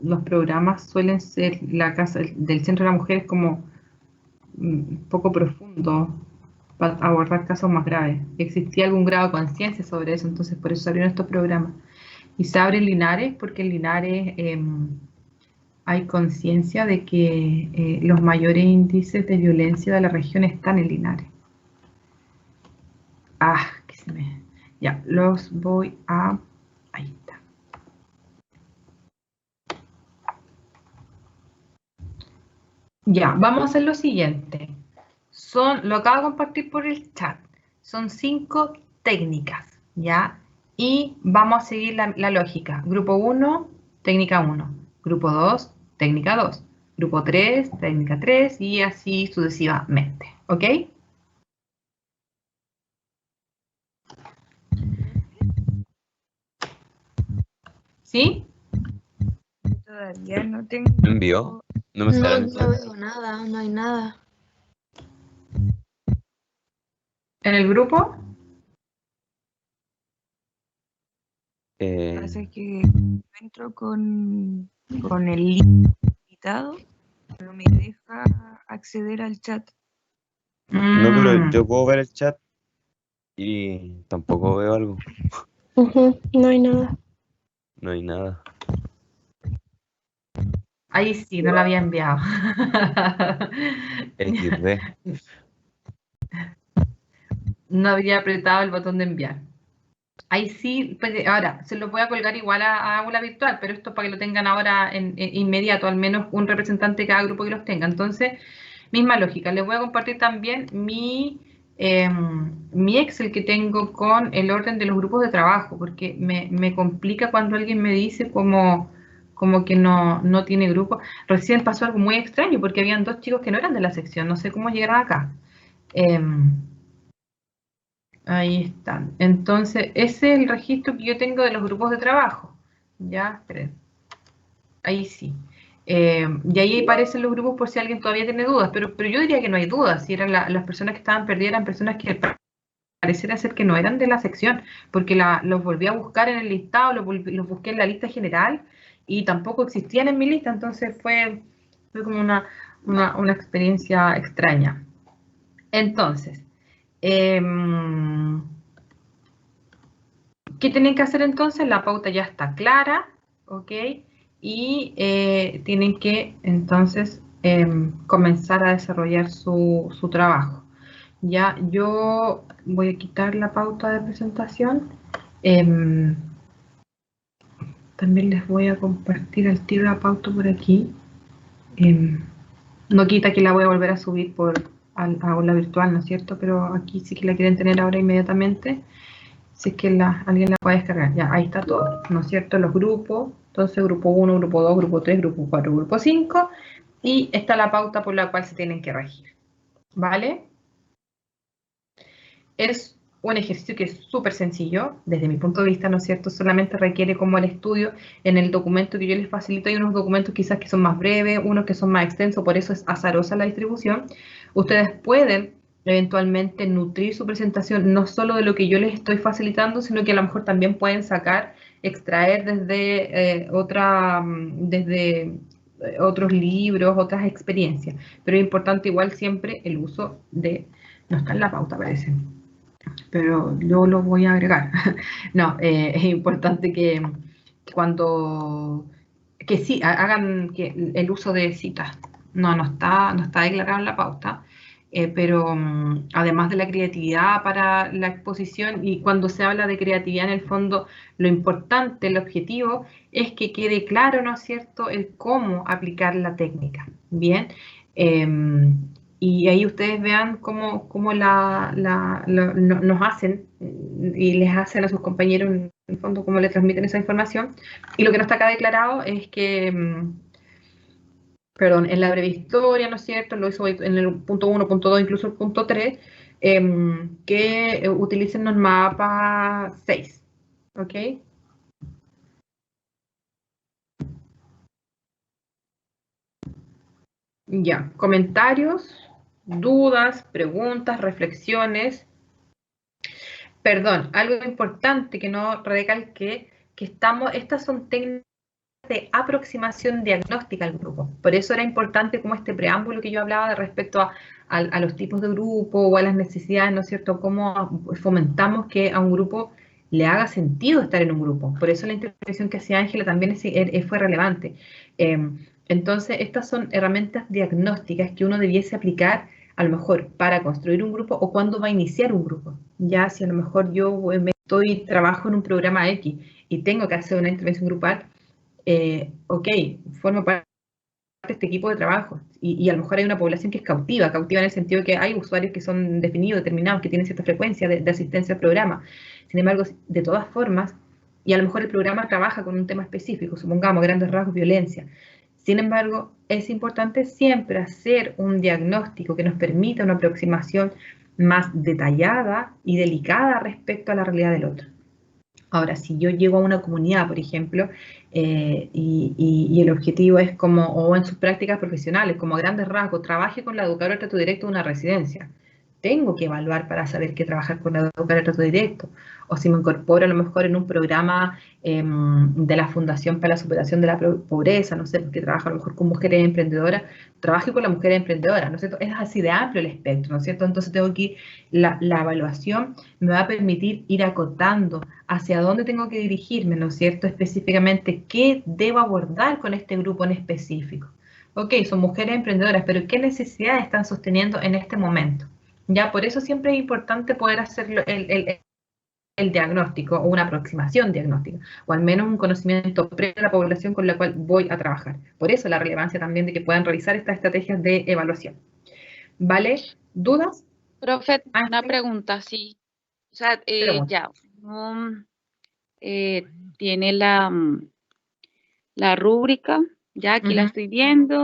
los programas suelen ser la casa del centro de la mujer es como poco profundo para abordar casos más graves. Existía algún grado de conciencia sobre eso, entonces por eso se abrieron estos programas. Y se abre en Linares porque en Linares hay conciencia de que los mayores índices de violencia de la región están en Linares. Que se me... Ya, los voy a... Ahí está. Ya, vamos a hacer lo siguiente. Lo acabo de compartir por el chat. Son 5 técnicas, ¿ya? Y vamos a seguir la lógica. Grupo 1, técnica 1. Grupo 2, técnica 2. Grupo 3, técnica 3 y así sucesivamente, ¿ok? ¿Sí? Todavía no tengo. ¿Me envió? No me sale. No veo nada, no hay nada. ¿En el grupo? Pasa que entro con el link invitado, pero me deja acceder al chat. No, pero yo puedo ver el chat y tampoco veo algo. No hay nada. No hay nada. Ahí sí, no lo había enviado. XD. No había apretado el botón de enviar. Ahí sí, pues, ahora, se lo voy a colgar igual a aula virtual, pero esto es para que lo tengan ahora en inmediato, al menos un representante de cada grupo que los tenga. Entonces, misma lógica. Les voy a compartir también mi Excel que tengo con el orden de los grupos de trabajo, porque me complica cuando alguien me dice como que no tiene grupo. Recién pasó algo muy extraño, porque habían 2 chicos que no eran de la sección, no sé cómo llegaron acá. Ahí están. Entonces, ese es el registro que yo tengo de los grupos de trabajo. Ya, esperen. Ahí sí. Y ahí aparecen los grupos por si alguien todavía tiene dudas, pero yo diría que no hay dudas. Si eran las personas que estaban perdidas, eran personas que pareciera ser que no eran de la sección, porque los volví a buscar en el listado, los busqué en la lista general y tampoco existían en mi lista, entonces fue como una experiencia extraña. Entonces, ¿qué tienen que hacer entonces? La pauta ya está clara, ¿ok? Y tienen que entonces comenzar a desarrollar su trabajo. Ya, yo voy a quitar la pauta de presentación. También les voy a compartir al tiro la pauta por aquí. No quita que la voy a volver a subir a aula virtual, ¿no es cierto? Pero aquí sí que la quieren tener ahora inmediatamente. Si es que alguien la puede descargar. Ya, ahí está todo, ¿no es cierto? Los grupos. Entonces, grupo 1, grupo 2, grupo 3, grupo 4, grupo 5. Y está la pauta por la cual se tienen que regir. ¿Vale? Es un ejercicio que es súper sencillo, desde mi punto de vista, ¿no es cierto? Solamente requiere como el estudio. En el documento que yo les facilito hay unos documentos quizás que son más breves, unos que son más extensos, por eso es azarosa la distribución. Ustedes pueden eventualmente nutrir su presentación no solo de lo que yo les estoy facilitando, sino que a lo mejor también pueden extraer desde otros libros, otras experiencias. Pero es importante igual siempre el uso de... No está en la pauta, parece, pero yo lo voy a agregar. No, es importante que que sí, hagan el uso de citas. No está declarado en la pauta, pero además de la creatividad para la exposición, y cuando se habla de creatividad en el fondo, lo importante, el objetivo, es que quede claro, ¿no es cierto?, el cómo aplicar la técnica. Bien. Y ahí ustedes vean cómo nos hacen y les hacen a sus compañeros, en el fondo, cómo le transmiten esa información. Y lo que no está acá declarado es que, perdón, en la breve historia, ¿no es cierto?, lo hizo en el punto 1, punto 2, incluso el punto 3, que utilicen los mapas 6, ¿ok? Ya, comentarios, dudas, preguntas, reflexiones. Perdón, algo importante que no recalqué, que estas son técnicas de aproximación diagnóstica al grupo. Por eso era importante como este preámbulo que yo hablaba de respecto a los tipos de grupo o a las necesidades, ¿no es cierto? Cómo fomentamos que a un grupo le haga sentido estar en un grupo. Por eso la intervención que hacía Ángela también fue relevante. Entonces, estas son herramientas diagnósticas que uno debiese aplicar a lo mejor para construir un grupo o cuando va a iniciar un grupo. Ya si a lo mejor yo trabajo en un programa X y tengo que hacer una intervención grupal, ok, formo parte de este equipo de trabajo y a lo mejor hay una población que es cautiva en el sentido de que hay usuarios que son definidos, determinados, que tienen cierta frecuencia de asistencia al programa. Sin embargo, de todas formas, y a lo mejor el programa trabaja con un tema específico, supongamos grandes rasgos, violencia. Sin embargo, es importante siempre hacer un diagnóstico que nos permita una aproximación más detallada y delicada respecto a la realidad del otro. Ahora, si yo llego a una comunidad, por ejemplo, y el objetivo es o en sus prácticas profesionales, como a grandes rasgos, trabaje con la educadora de trato directo de una residencia. Tengo que evaluar para saber qué trabajar con la educadora de trato directo. O si me incorporo a lo mejor en un programa de la Fundación para la Superación de la Pobreza, no sé, porque trabajo a lo mejor con mujeres emprendedoras, trabaje con las mujeres emprendedoras, ¿no es cierto? Es así de amplio el espectro, ¿no es cierto? Entonces tengo que ir, la evaluación me va a permitir ir acotando hacia dónde tengo que dirigirme, ¿no es cierto? Específicamente, ¿qué debo abordar con este grupo en específico? Ok, son mujeres emprendedoras, pero ¿qué necesidades están sosteniendo en este momento? Ya, por eso siempre es importante poder hacer el diagnóstico o una aproximación diagnóstica, o al menos un conocimiento previo de la población con la cual voy a trabajar. Por eso la relevancia también de que puedan realizar estas estrategias de evaluación. ¿Vale? ¿Dudas? Profe, una pregunta, sí. O sea, Pregunta. tiene la rúbrica, ya aquí la estoy viendo.